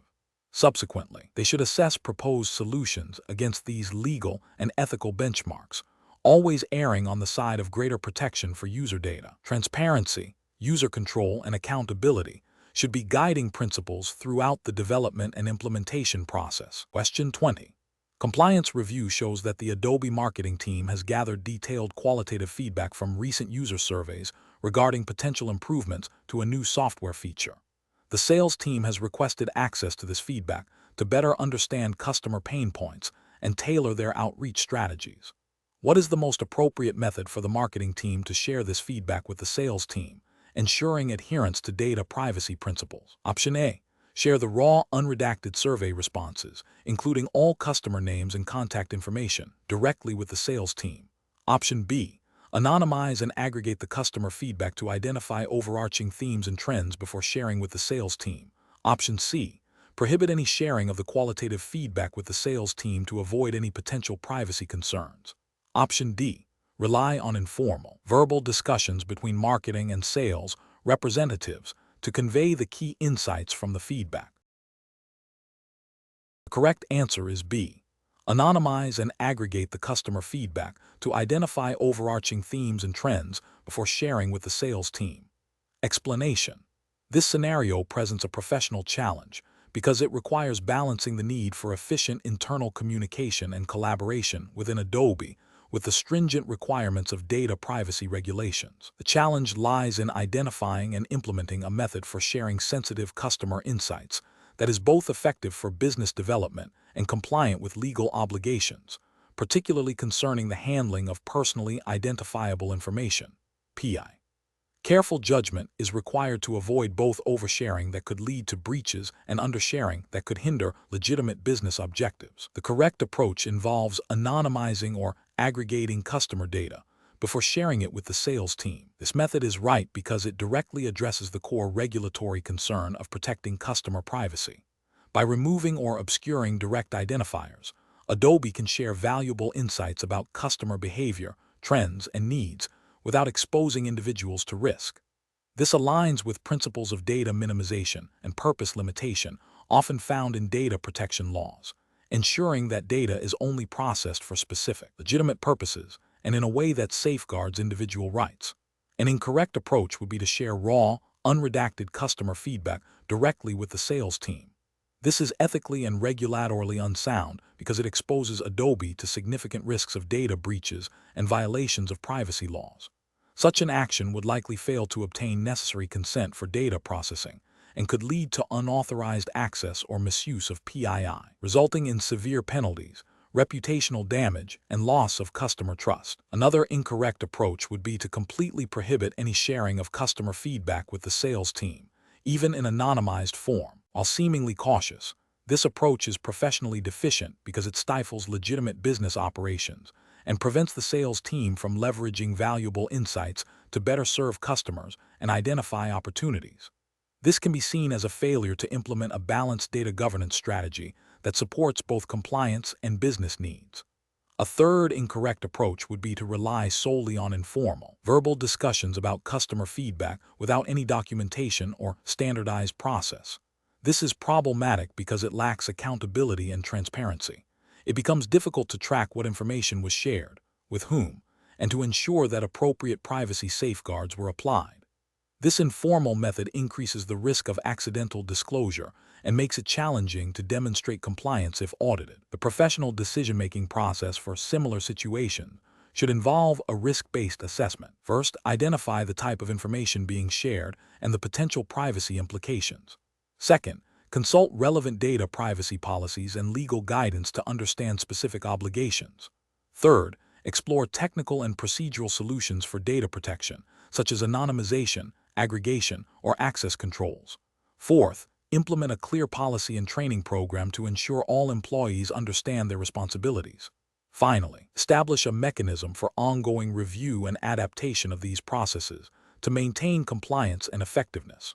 Subsequently, they should assess proposed solutions against these legal and ethical benchmarks, always erring on the side of greater protection for user data. Transparency, user control, and accountability should be guiding principles throughout the development and implementation process. Question 20. Compliance review shows that the Adobe marketing team has gathered detailed qualitative feedback from recent user surveys regarding potential improvements to a new software feature. The sales team has requested access to this feedback to better understand customer pain points and tailor their outreach strategies. What is the most appropriate method for the marketing team to share this feedback with the sales team, ensuring adherence to data privacy principles? Option A. Share the raw, unredacted survey responses, including all customer names and contact information, directly with the sales team. Option B. Anonymize and aggregate the customer feedback to identify overarching themes and trends before sharing with the sales team. Option C. Prohibit any sharing of the qualitative feedback with the sales team to avoid any potential privacy concerns. Option D. Rely on informal, verbal discussions between marketing and sales representatives to convey the key insights from the feedback. The correct answer is B. Anonymize and aggregate the customer feedback to identify overarching themes and trends before sharing with the sales team. Explanation. This scenario presents a professional challenge because it requires balancing the need for efficient internal communication and collaboration within Adobe with the stringent requirements of data privacy regulations. The challenge lies in identifying and implementing a method for sharing sensitive customer insights that is both effective for business development and compliant with legal obligations, particularly concerning the handling of personally identifiable information, PI. Careful judgment is required to avoid both oversharing that could lead to breaches and undersharing that could hinder legitimate business objectives. The correct approach involves anonymizing or aggregating customer data before sharing it with the sales team. This method is right because it directly addresses the core regulatory concern of protecting customer privacy. By removing or obscuring direct identifiers, Adobe can share valuable insights about customer behavior, trends, and needs without exposing individuals to risk. This aligns with principles of data minimization and purpose limitation often found in data protection laws, ensuring that data is only processed for specific, legitimate purposes and in a way that safeguards individual rights. An incorrect approach would be to share raw, unredacted customer feedback directly with the sales team. This is ethically and regulatorily unsound because it exposes Adobe to significant risks of data breaches and violations of privacy laws. Such an action would likely fail to obtain necessary consent for data processing and could lead to unauthorized access or misuse of PII, resulting in severe penalties, reputational damage, and loss of customer trust. Another incorrect approach would be to completely prohibit any sharing of customer feedback with the sales team, even in anonymized form. While seemingly cautious, this approach is professionally deficient because it stifles legitimate business operations and prevents the sales team from leveraging valuable insights to better serve customers and identify opportunities. This can be seen as a failure to implement a balanced data governance strategy that supports both compliance and business needs. A third incorrect approach would be to rely solely on informal, verbal discussions about customer feedback without any documentation or standardized process. This is problematic because it lacks accountability and transparency. It becomes difficult to track what information was shared, with whom, and to ensure that appropriate privacy safeguards were applied. This informal method increases the risk of accidental disclosure and makes it challenging to demonstrate compliance if audited. The professional decision-making process for similar situations should involve a risk-based assessment. First, identify the type of information being shared and the potential privacy implications. Second, consult relevant data privacy policies and legal guidance to understand specific obligations. Third, explore technical and procedural solutions for data protection, such as anonymization, aggregation, or access controls. Fourth, implement a clear policy and training program to ensure all employees understand their responsibilities. Finally, establish a mechanism for ongoing review and adaptation of these processes to maintain compliance and effectiveness.